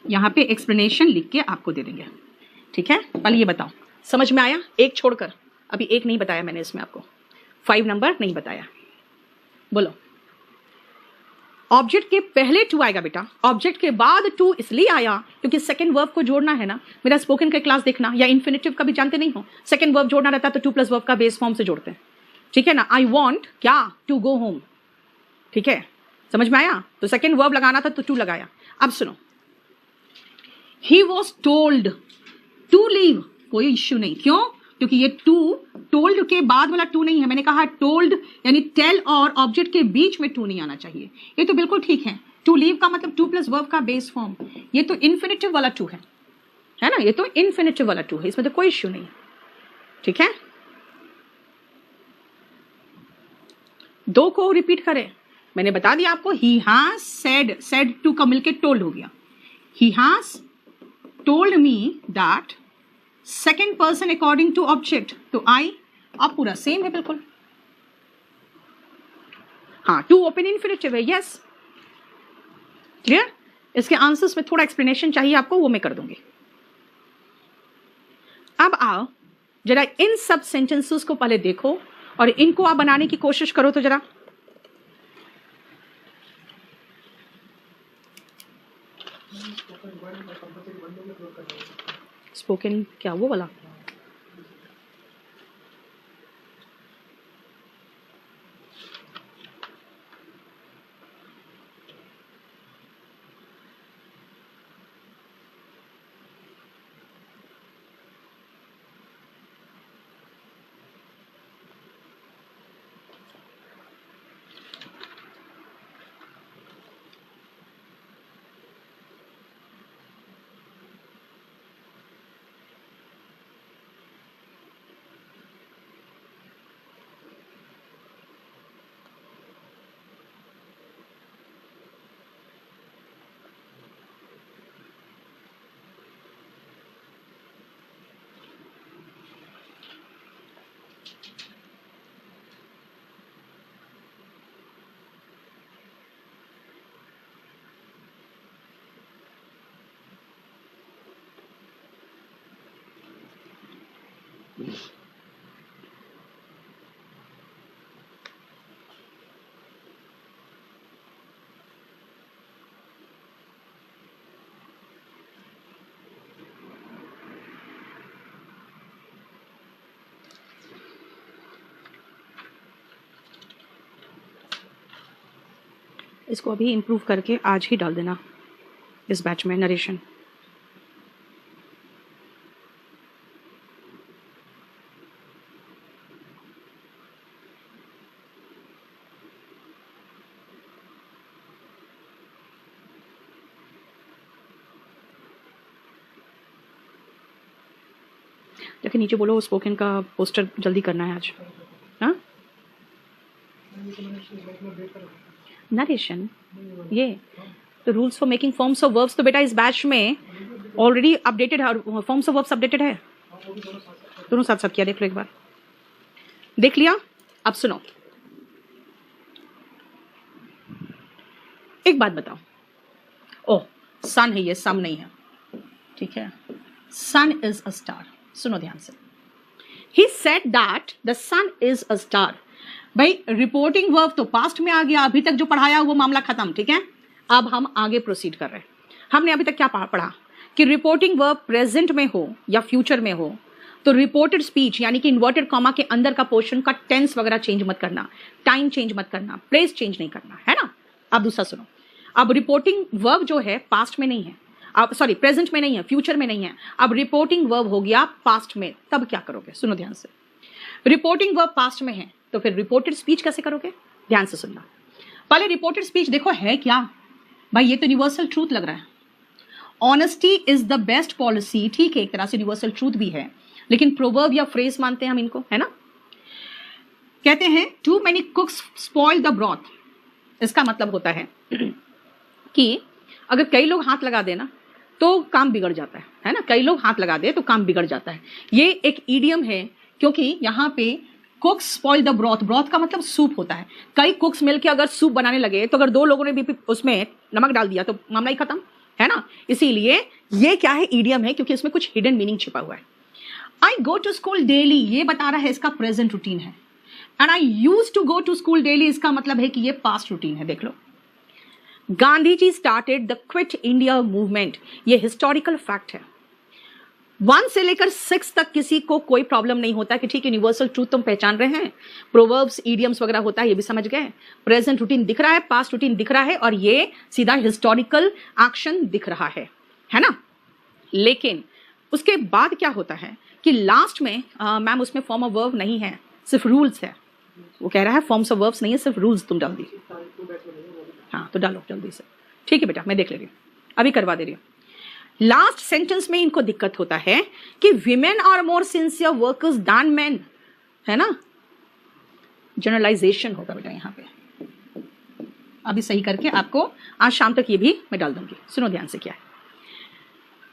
यहां पे एक्सप्लेनेशन लिख के आपको दे देंगे, ठीक है। पहले ये बताओ, समझ में आया? एक छोड़कर, अभी एक नहीं बताया मैंने इसमें आपको, 5 नंबर नहीं बताया। बोलो, ऑब्जेक्ट के पहले टू आएगा बेटा, ऑब्जेक्ट के बाद टू इसलिए आया क्योंकि सेकंड वर्ब को जोड़ना है ना। मेरा स्पोकन का क्लास देखना, या इन्फिनिटिव का भी जानते नहीं हो, सेकंड वर्ब जोड़ना रहता है तो टू प्लस वर्ब का बेस फॉर्म से जोड़ते हैं, ठीक है ना। आई वॉन्ट क्या? टू गो होम, ठीक है, समझ में आया? तो सेकंड वर्ब लगाना था तो टू लगाया। अब सुनो, he was told to leave, कोई इश्यू नहीं, क्यों? क्योंकि ये टू टोल्ड के बाद वाला टू नहीं है। मैंने कहा टोल्ड यानी टेल और ऑब्जेक्ट के बीच में टू नहीं आना चाहिए, ये तो बिल्कुल ठीक है। टू लीव का मतलब टू प्लस वर्ब का बेस फॉर्म, ये तो इन्फिनिटिव वाला टू है ना, ये तो इन्फिनिटिव वाला टू है, इसमें तो कोई इश्यू नहीं, ठीक है। दो को रिपीट करें, मैंने बता दिया आपको, he has said, said to का मिलके टोल्ड हो गया। He has told me that second person according to object, तो आई, अब पूरा सेम है बिल्कुल। हाँ, टू ओपन इन्फिनिटिव है, यस, क्लियर। इसके आंसर्स में थोड़ा एक्सप्लेनेशन चाहिए आपको, वो मैं कर दूंगी। अब आओ जरा इन सब सेंटेंसेस को पहले देखो और इनको आप बनाने की कोशिश करो तो जरा। स्पोकन क्या वो वाला? इसको अभी इम्प्रूव करके आज ही डाल देना इस बैच में नरेशन। लेकिन नीचे बोलो स्पोकन का पोस्टर जल्दी करना है आज। हाँ, नरेशन, ये तो rules for making forms of verbs तो बेटा इस बैच में ऑलरेडी अपडेटेड है, फॉर्म्स ऑफ वर्ब्स अपडेटेड है, दोनों साथ साथ किया, देख लो एक बार, देख लिया। अब सुनो, एक बात बताओ, ओह सन है ये, सम नहीं है, ठीक है। सन इज अ स्टार, सुनो ध्यान से। He said that the son is a star. भाई रिपोर्टिंग वर्ब तो पास्ट में आ गया, अभी तक जो पढ़ाया वो मामला खत्म, ठीक है। अब हम आगे प्रोसीड कर रहे हैं। हमने अभी तक क्या पढ़ा कि रिपोर्टिंग वर्ब प्रेजेंट में हो या फ्यूचर में हो तो रिपोर्टेड स्पीच यानी कि इन्वर्टेड कॉमा के अंदर का पोर्शन का टेंस वगैरह चेंज मत करना, टाइम चेंज मत करना, प्लेस चेंज नहीं करना, है ना। अब दूसरा सुनो, अब रिपोर्टिंग वर्ब जो है पास्ट में नहीं है, अब सॉरी प्रेजेंट में नहीं है, फ्यूचर में नहीं है, अब रिपोर्टिंग वर्ब हो गया पास्ट में, तब क्या करोगे? सुनो ध्यान से। रिपोर्टिंग वर्ब पास्ट में है तो फिर रिपोर्टेड स्पीच कैसे करोगे? ध्यान से सुनना। पहले रिपोर्टेड स्पीच देखो है क्या भाई, ये तो यूनिवर्सल ट्रूथ लग रहा है। Honesty is the best policy, ठीक है, एक तरह से यूनिवर्सल ट्रूथ भी है, लेकिन प्रोवर्ब या फ्रेज मानते हैं हम इनको, है ना। कहते हैं too many cooks spoil the broth, इसका मतलब होता है कि अगर कई लोग हाथ लगा देना तो काम बिगड़ जाता है ना, कई लोग हाथ लगा दे तो काम बिगड़ जाता है। ये एक ईडियम है, क्योंकि यहाँ पे कुक्स स्पॉइल द ब्रॉथ, ब्रॉथ का मतलब सूप होता है। कई कुक्स मिलकर अगर सूप बनाने लगे तो अगर 2 लोगों ने भी उसमें नमक डाल दिया तो मामला ही खत्म, है ना। इसीलिए ये क्या है, ईडियम है, क्योंकि इसमें कुछ हिडन मीनिंग छिपा हुआ है। I go to school daily, ये बता रहा है इसका प्रेजेंट रूटीन है। And I use to go to school daily, इसका मतलब है कि ये पास्ट रूटीन है। देख लो, Gandhi ji started the quit India movement, ये हिस्टोरिकल फैक्ट है। 1 से लेकर 6 तक किसी को कोई प्रॉब्लम नहीं होता कि ठीक है यूनिवर्सल ट्रूथ तुम पहचान रहे हैं, प्रोवर्ब्स ईडियम्स वगैरह होता है ये भी समझ गए, प्रेजेंट रूटीन दिख रहा है, पास्ट रूटीन दिख रहा है, और ये सीधा हिस्टोरिकल एक्शन दिख रहा है ना। लेकिन उसके बाद क्या होता है कि लास्ट में मैम उसमें फॉर्म ऑफ वर्ब नहीं है, सिर्फ रूल्स है। वो कह रहा है फॉर्म्स ऑफ वर्ब्स नहीं है, सिर्फ रूल्स तुम डाल दीजिए। हाँ तो डालो जल्दी से, ठीक है बेटा, मैं देख ले रही हूँ, अभी करवा दे रही हूँ। लास्ट सेंटेंस में इनको दिक्कत होता है कि women are more sincere workers than man, है ना। जनरलाइजेशन होगा बेटा यहाँ पे, अभी सही करके आपको आज शाम तक ये भी मैं डाल दूंगी। सुनो ध्यान से क्या है,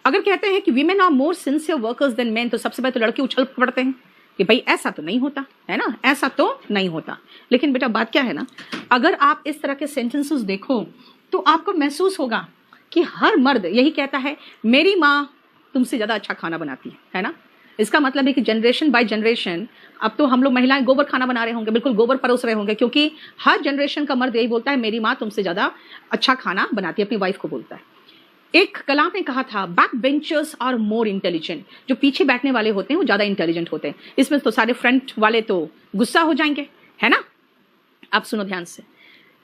अगर कहते हैं कि women are more sincere workers than man, तो सबसे पहले तो लड़के उछल पड़ते हैं कि भाई ऐसा तो नहीं होता, है ना, ऐसा तो नहीं होता। लेकिन बेटा बात क्या है ना, अगर आप इस तरह के सेंटेंसेस देखो तो आपको महसूस होगा कि हर मर्द यही कहता है मेरी माँ तुमसे ज़्यादा अच्छा खाना बनाती है ना। इसका मतलब है कि जनरेशन बाय जनरेशन अब तो हम लोग महिलाएं गोबर खाना बना रहे होंगे, बिल्कुल गोबर परोस रहे होंगे, क्योंकि हर जनरेशन का मर्द यही बोलता है मेरी माँ तुमसे ज़्यादा अच्छा खाना बनाती है, अपनी वाइफ को बोलता है। एक कलाम ने कहा था back benchers are more intelligent, जो पीछे बैठने वाले होते हैं वो ज़्यादा इंटेलिजेंट होते हैं। इसमें तो सारे फ्रंट वाले तो गुस्सा हो जाएंगे, है ना। आप सुनो ध्यान से,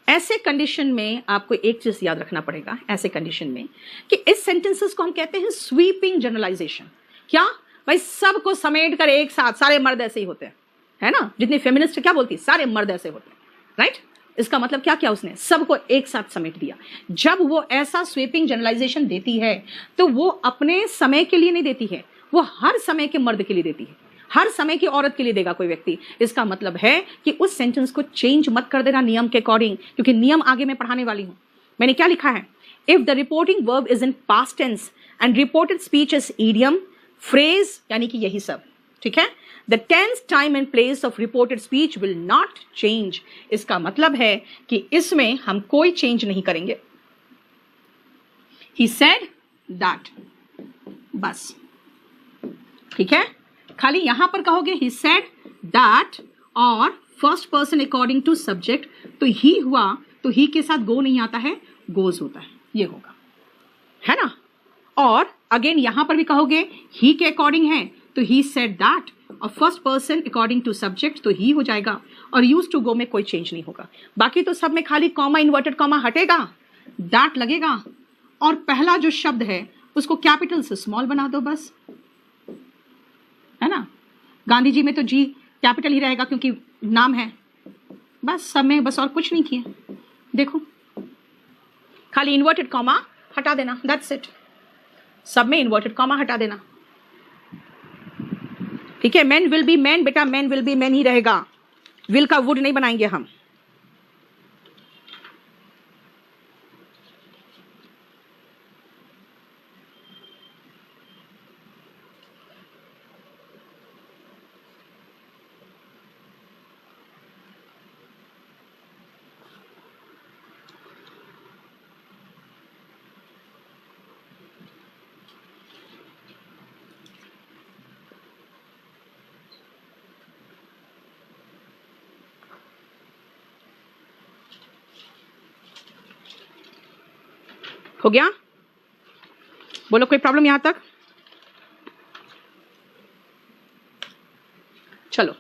ऐसे कंडीशन में आपको एक चीज याद रखना पड़ेगा, ऐसे कंडीशन में कि इस सेंटेंसेस को हम कहते हैं स्वीपिंग जनरलाइजेशन। क्या भाई, सबको समेट कर एक साथ सारे मर्द ऐसे ही होते हैं, है ना। जितनी फेमिनिस्ट क्या बोलती, सारे मर्द ऐसे होते हैं, राइट। इसका मतलब क्या किया उसने, सबको एक साथ समेट दिया। जब वो ऐसा स्वीपिंग जनरलाइजेशन देती है तो वो अपने समय के लिए नहीं देती है, वो हर समय के मर्द के लिए देती है, हर समय की औरत के लिए देगा कोई व्यक्ति। इसका मतलब है कि उस सेंटेंस को चेंज मत कर देना नियम के अकॉर्डिंग, क्योंकि नियम आगे मैं पढ़ाने वाली हूं। मैंने क्या लिखा है, if the reporting verb is in past tense and reported speech is idiom phrase, यानी कि यही सब, ठीक है, the tense time and place of reported speech will not change. इसका मतलब है कि इसमें हम कोई चेंज नहीं करेंगे। ही सेड दैट, बस, ठीक है। खाली यहां पर कहोगे ही सेड दैट और first person according to subject, तो ही हुआ तो ही के साथ गो नहीं आता है, गोज होता है, ये होगा, है ना। और अगेन यहां पर भी कहोगे ही के अकॉर्डिंग है तो ही सेड दैट, और first person according to subject तो ही हो जाएगा, और यूज टू गो में कोई चेंज नहीं होगा। बाकी तो सब में खाली कॉमा, इन्वर्टेड कॉमा हटेगा, दैट लगेगा, और पहला जो शब्द है उसको कैपिटल से स्मॉल बना दो, बस, है ना। गांधी जी में तो जी कैपिटल ही रहेगा क्योंकि नाम है, बस सब में बस और कुछ नहीं किया। देखो खाली इन्वर्टेड कॉमा हटा देना, दैट्स इट, सब में इन्वर्टेड कॉमा हटा देना, ठीक है। मैन विल बी मैन, बेटा मैन विल बी मैन ही रहेगा, विल का वुड नहीं बनाएंगे हम। हो गया, बोलो कोई प्रॉब्लम यहां तक। चलो,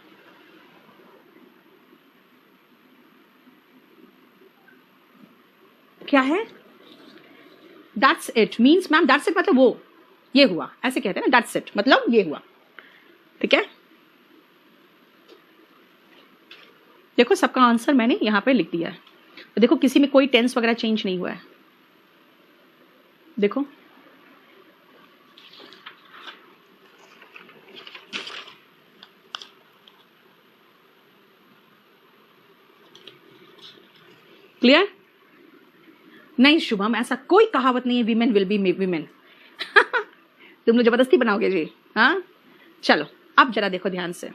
क्या है? That's it means ma'am, that's it मतलब वो ये हुआ, ऐसे कहते हैं ना, दैट्स इट मतलब ये हुआ। ठीक है, देखो सबका आंसर मैंने यहां पे लिख दिया है। तो देखो किसी में कोई टेंस वगैरह चेंज नहीं हुआ है। देखो क्लियर? नहीं शुभम, ऐसा कोई कहावत नहीं है वीमेन विल बी वीमेन। तुम लोग जबरदस्ती बनाओगे जी। हाँ चलो, अब जरा देखो ध्यान से।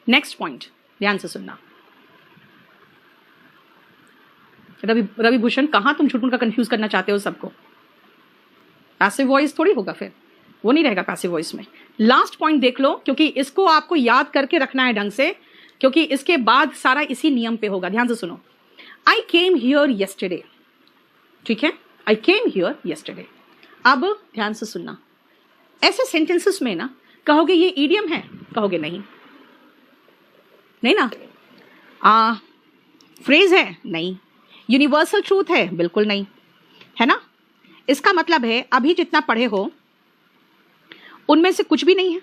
नेक्स्ट पॉइंट ध्यान से सुनना। रवि भूषण, कहां तुम झूठ का कंफ्यूज करना चाहते हो सबको? पैसिव वॉइस थोड़ी होगा, फिर वो नहीं रहेगा पैसिव वॉइस में। लास्ट पॉइंट देख लो, क्योंकि इसको आपको याद करके रखना है ढंग से, क्योंकि इसके बाद सारा इसी नियम पे होगा। ध्यान से सुनो। आई केम हियर येस्टरडे, ठीक है, आई केम हियर येस्टरडे। अब ध्यान से सुनना, ऐसे सेंटेंसेस में ना कहोगे ये ईडियम है, कहोगे नहीं, नहीं ना, फ्रेज है, नहीं, यूनिवर्सल ट्रूथ है, बिल्कुल नहीं, है ना। इसका मतलब है अभी जितना पढ़े हो उनमें से कुछ भी नहीं है,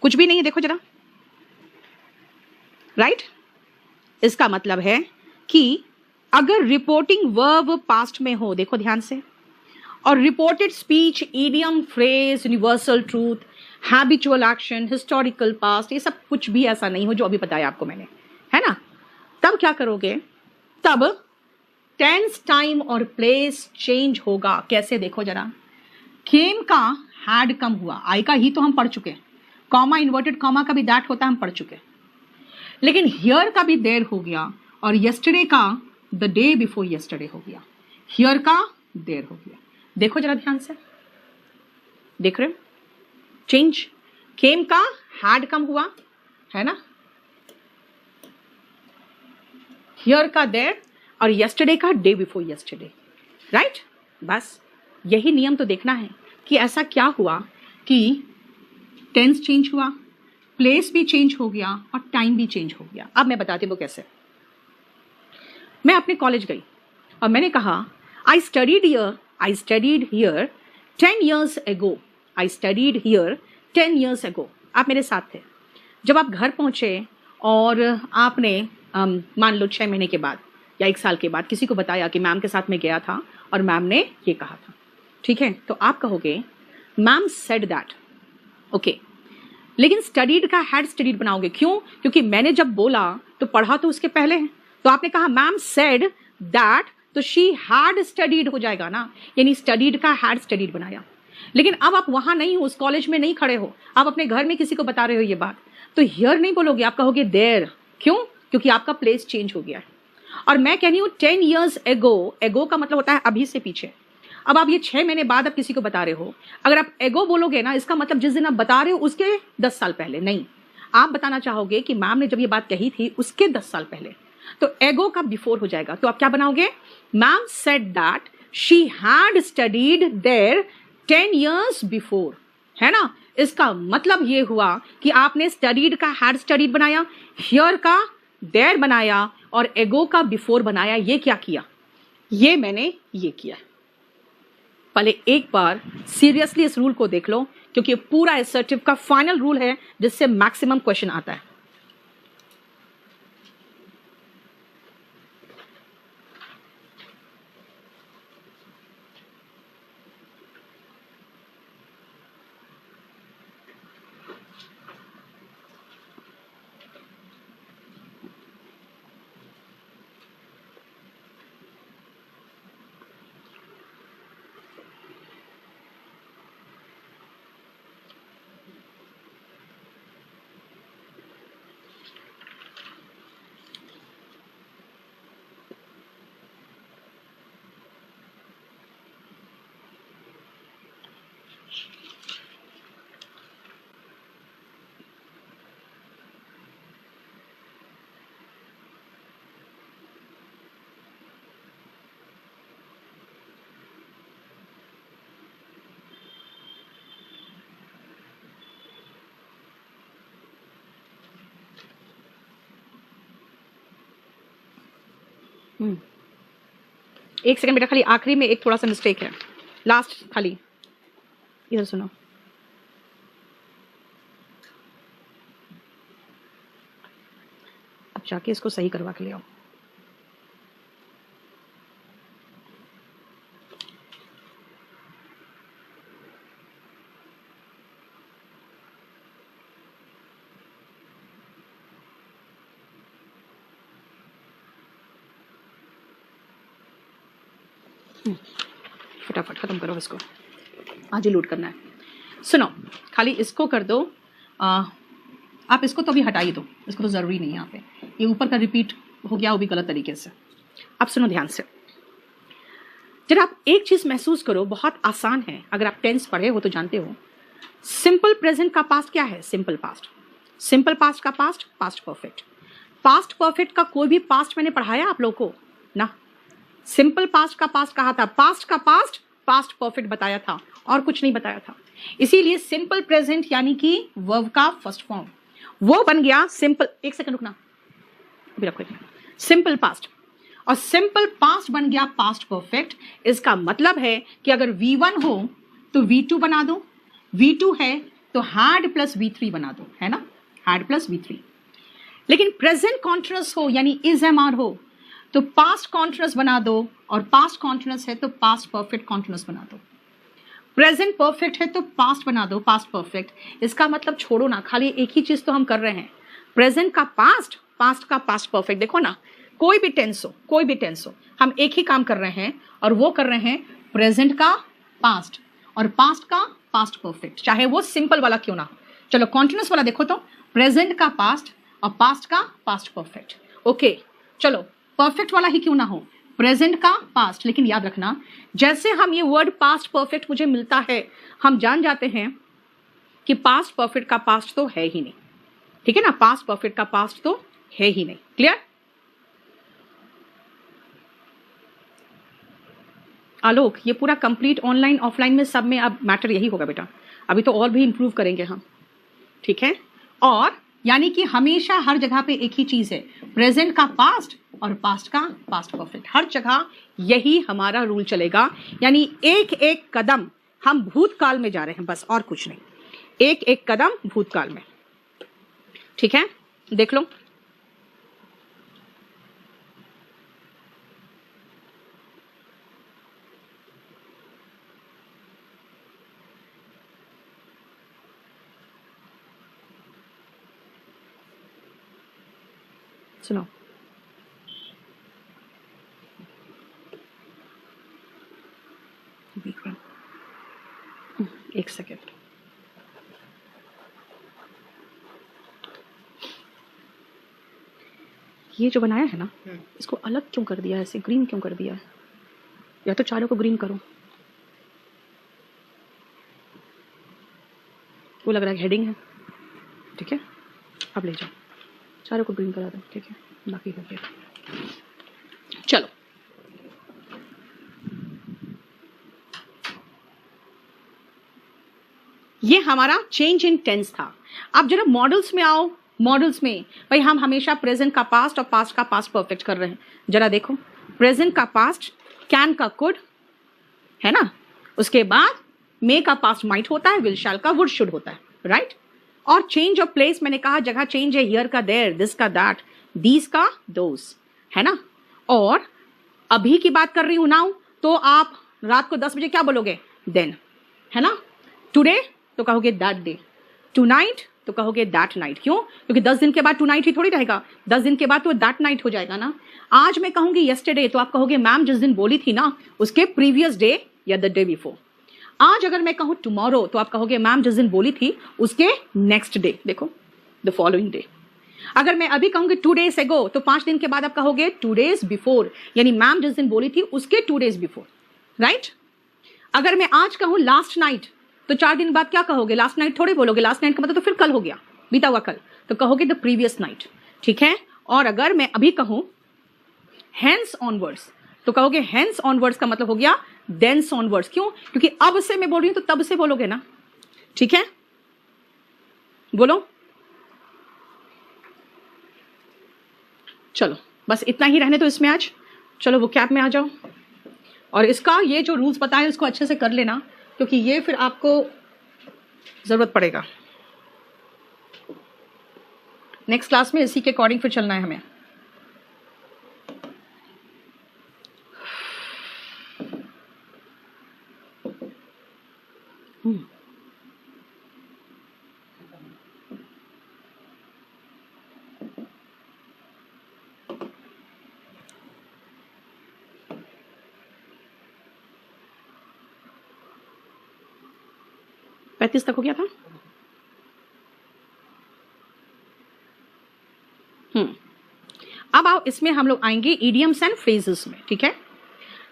कुछ भी नहीं है। देखो जरा, राइट। इसका मतलब है कि अगर रिपोर्टिंग वर्ब पास्ट में हो, देखो ध्यान से, और reported speech idiom, phrase, universal truth, habitual action, historical past, ये सब कुछ भी ऐसा नहीं हो जो अभी बताया आपको मैंने, है ना। तब क्या करोगे? तब टेंस, टाइम और प्लेस चेंज होगा। कैसे? देखो जरा, केम का हैड कम हुआ, आई का ही तो हम पढ़ चुके, कॉमा, इन्वर्टेड कॉमा का भी दैट होता है, हम पढ़ चुके, लेकिन हियर का भी देर हो गया, और यस्टरडे का द डे बिफोर यस्टरडे हो गया, हियर का देर हो गया। देखो जरा ध्यान से, देख रहे हो चेंज? केम का हैड कम हुआ, है ना, हियर का देर, और यस्टरडे का डे बिफोर यस्टरडे, राइट। बस यही नियम तो देखना है कि ऐसा क्या हुआ कि टेंस चेंज हुआ, प्लेस भी चेंज हो गया, और टाइम भी चेंज हो गया। अब मैं बताती हूँ वो कैसे। मैं अपने कॉलेज गई और मैंने कहा I studied here 10 years ago, I studied here 10 years ago। आप मेरे साथ थे। जब आप घर पहुंचे और आपने मान लो 6 महीने के बाद या 1 साल के बाद किसी को बताया कि मैम के साथ मैं गया था और मैम ने ये कहा था, ठीक है, तो आप कहोगे मैम सेड दैट, ओके। लेकिन स्टडीड का हैड स्टडीड बनाओगे, क्यों? क्योंकि मैंने जब बोला तो पढ़ा तो उसके पहले है, तो आपने कहा मैम सेड दैट, तो शी हैड स्टडीड हो जाएगा ना, यानी स्टडीड का हैड स्टडीड बनाया। लेकिन अब आप वहां नहीं हो, उस कॉलेज में नहीं खड़े हो, आप अपने घर में किसी को बता रहे हो ये बात, तो हियर नहीं बोलोगे, आप कहोगे देयर। क्यों? क्योंकि आपका प्लेस चेंज हो गया है। और मैं कह रही हूँ 10 years ago, एगो का मतलब होता है अभी से पीछे। अब आप ये 6 महीने बाद आप किसी को बता रहे हो, अगर आप एगो बोलोगे ना, इसका मतलब जिस दिन आप बता रहे हो उसके 10 साल पहले नहीं, आप बताना चाहोगे कि मैम ने जब ये बात कही थी उसके 10 साल पहले, तो एगो का बिफोर हो जाएगा। तो आप क्या बनाओगे? Ma'am said that she had studied there 10 years before, है ना। इसका मतलब ये हुआ कि आपने स्टडीड का हैड स्टडीड बनाया, हियर का देयर बनाया, और एगो का बिफोर बनाया। ये क्या किया? ये मैंने ये किया। पहले एक बार सीरियसली इस रूल को देख लो, क्योंकि ये पूरा असर्टिव का फाइनल रूल है जिससे मैक्सिमम क्वेश्चन आता है। एक सेकंड बेटा, खाली आखिरी में एक थोड़ा सा मिस्टेक है, लास्ट खाली इधर सुनो। अब जाके इसको सही करवा के ले आओ। फटाफट खत्म करो इसको, आज ही लूट करना है। सुनो, खाली इसको कर दो। आप इसको तो अभी हटा ही दो, इसको तो ज़रूरी नहीं है यहाँ पे। ये ऊपर का रिपीट हो गया, वो भी गलत तरीके से। अब सुनो ध्यान से, जरा आप एक चीज़ महसूस करो, बहुत आसान है, अगर आप टेंस पढ़े हो तो जानते हो। सिंपल प्रेजेंट का पास्ट क्या है? Simple past. सिंपल पास्ट का past, past perfect. Past perfect का कोई भी पास्ट मैंने पढ़ाया आप लोगों को ना? सिंपल पास्ट का पास्ट कहा था, पास्ट का पास्ट पास्ट परफेक्ट बताया था, और कुछ नहीं बताया था। इसीलिए सिंपल प्रेजेंट यानी कि वर्ब का फर्स्ट फॉर्म वो बन गया सिंपल। एक सेकंड रुकना, अभी रखो। सिंपल पास्ट और सिंपल पास्ट बन गया पास्ट परफेक्ट। इसका मतलब है कि अगर V1 हो तो V2 बना दो, V2 है तो हैड प्लस V3 बना दो, है ना? Had plus V3। लेकिन प्रेजेंट कॉन्टिन्यूअस हो यानी इज एम आर हो तो पास्ट कॉन्टिन्यूअस बना दो, और पास्ट कॉन्टिन्यूअस है तो पास्ट परफेक्ट कॉन्टिन्यूअस बना दो। प्रेजेंट परफेक्ट है तो पास्ट बना दो, पास्ट परफेक्ट। इसका मतलब छोड़ो ना, खाली एक ही चीज तो हम कर रहे हैं, प्रेजेंट का पास्ट, पास्ट का पास्ट परफेक्ट। देखो ना, कोई भी टेंस हो, कोई भी टेंस हो, हम एक ही काम कर रहे हैं, और वो कर रहे हैं प्रेजेंट का पास्ट और पास्ट का पास्ट परफेक्ट, चाहे वो सिंपल वाला क्यों ना हो। चलो कॉन्टिन्यूअस वाला देखो तो, प्रेजेंट का पास्ट और पास्ट का पास्ट परफेक्ट। ओके चलो, परफेक्ट वाला ही क्यों ना हो, प्रेजेंट का पास्ट। लेकिन याद रखना, जैसे हम ये वर्ड पास्ट परफेक्ट मुझे मिलता है, हम जान जाते हैं कि पास्ट परफेक्ट का पास्ट तो है ही नहीं। ठीक है ना, पास्ट परफेक्ट का पास्ट तो है ही नहीं। क्लियर? आलोक, ये पूरा कंप्लीट ऑनलाइन ऑफलाइन में सब में अब मैटर यही होगा बेटा। अभी तो और भी इंप्रूव करेंगे हम, ठीक है? और यानी कि हमेशा हर जगह पे एक ही चीज है, प्रेजेंट का पास्ट और पास्ट का पास्ट परफेक्ट। हर जगह यही हमारा रूल चलेगा, यानी एक एक कदम हम भूतकाल में जा रहे हैं, बस और कुछ नहीं। एक एक कदम भूतकाल में, ठीक है? देख लो, सुनो। एक सेकेंड, ये जो बनाया है ना, इसको अलग क्यों कर दिया है, ऐसे ग्रीन क्यों कर दिया है? या तो चारों को ग्रीन करो। वो लग रहा है हेडिंग है, ठीक है? अब ले जाओ, चारों को ग्रीन करा दो, ठीक है? बाकी हो गया। चलो, ये हमारा चेंज इन टेंस था। अब जरा मॉडल्स में आओ। मॉडल्स में भाई हम हमेशा प्रेजेंट का पास्ट और पास्ट का पास्ट परफेक्ट कर रहे हैं। जरा देखो, प्रेजेंट का पास्ट कैन का कुड है ना, उसके बाद मे का पास्ट माइट होता है, विल शैल का वुड शुड होता है, राइट? और चेंज ऑफ प्लेस मैंने कहा जगह चेंज है, हियर का देयर, दिस का दैट, दीज का दोस, है ना? और अभी की बात कर रही हूं नाउ, तो आप रात को 10 बजे क्या बोलोगे? देन, है ना? टुडे तो कहोगे दैट डे, टू नाइट तो कहोगे दैट नाइट। क्यों? क्योंकि 10 दिन के बाद टू नाइट ही थोड़ी रहेगा, 10 दिन के बाद तो दैट नाइट हो जाएगा ना। आज मैं कहूंगी यस्टरडे तो आप कहोगे मैम जिस दिन बोली थी ना उसके प्रीवियस डे या द डे बिफोर। आज अगर मैं कहूं टुमारो तो आप कहोगे मैम जिस दिन बोली थी उसके नेक्स्ट डे, देखो द फॉलोइंग डे। अगर मैं अभी कहूंगी 2 days ago तो 5 दिन के बाद आप कहोगे 2 days बिफोर, यानी मैम जिस दिन बोली थी उसके 2 days बिफोर, राइट? अगर मैं आज कहूं लास्ट नाइट तो 4 दिन बाद क्या कहोगे? लास्ट नाइट थोड़े बोलोगे, लास्ट नाइट का मतलब तो फिर कल हो गया, बीता हुआ कल, तो कहोगे द प्रीवियस नाइट, ठीक है? और अगर मैं अभी कहूं हेंस ऑनवर्ड्स तो कहोगे हेंस ऑनवर्ड्स का मतलब हो गया देंस ऑनवर्ड्स। क्यों? क्योंकि अब से मैं बोल रही हूं तो तब से बोलोगे ना, ठीक है? बोलो, चलो बस इतना ही रहने तो इसमें आज। चलो वो कैब में आ जाओ, और इसका ये जो रूल्स बताए इसको अच्छे से कर लेना, क्योंकि ये फिर आपको ज़रूरत पड़ेगा। नेक्स्ट क्लास में इसी के अकॉर्डिंग फिर चलना है हमें। पैंतीस तक हो गया था। अब आओ इसमें हम लोग आएंगे इडियम्स एंड फ्रेजेस में, ठीक है।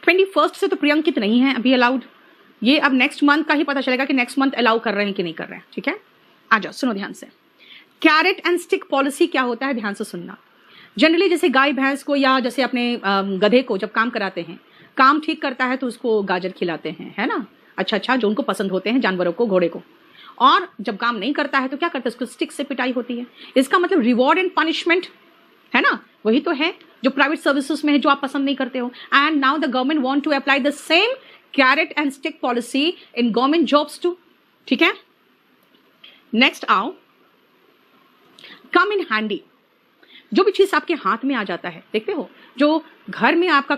21 से तो प्रियंकित नहीं है अभी अलाउड, ये अब नेक्स्ट मंथ का ही पता चलेगा कि नेक्स्ट मंथ अलाउ कर रहे हैं कि नहीं कर रहे हैं, ठीक है। आ जाओ, सुनो ध्यान से। कैरेट एंड स्टिक पॉलिसी क्या होता है, ध्यान से सुनना। जनरली जैसे गाय भैंस को या जैसे अपने गधे को जब काम कराते हैं, काम ठीक करता है तो उसको गाजर खिलाते हैं, है ना, अच्छा जो उनको पसंद होते हैं जानवरों को, घोड़े को। और जब काम नहीं करता है तो क्या करते हैं, उसको स्टिक से पिटाई होती है। इसका मतलब रिवॉर्ड एंड पनिशमेंट, है ना, वही तो है जो प्राइवेट सर्विसेज में है, जो आप पसंद नहीं करते हो। And now the government want to apply the same carrot and stick policy in government jobs too, ठीक है। नेक्स्ट आओ, कम इन हैंडी। जो भी चीज आपके हाथ में आ जाता है, देखते हो जो घर में आपका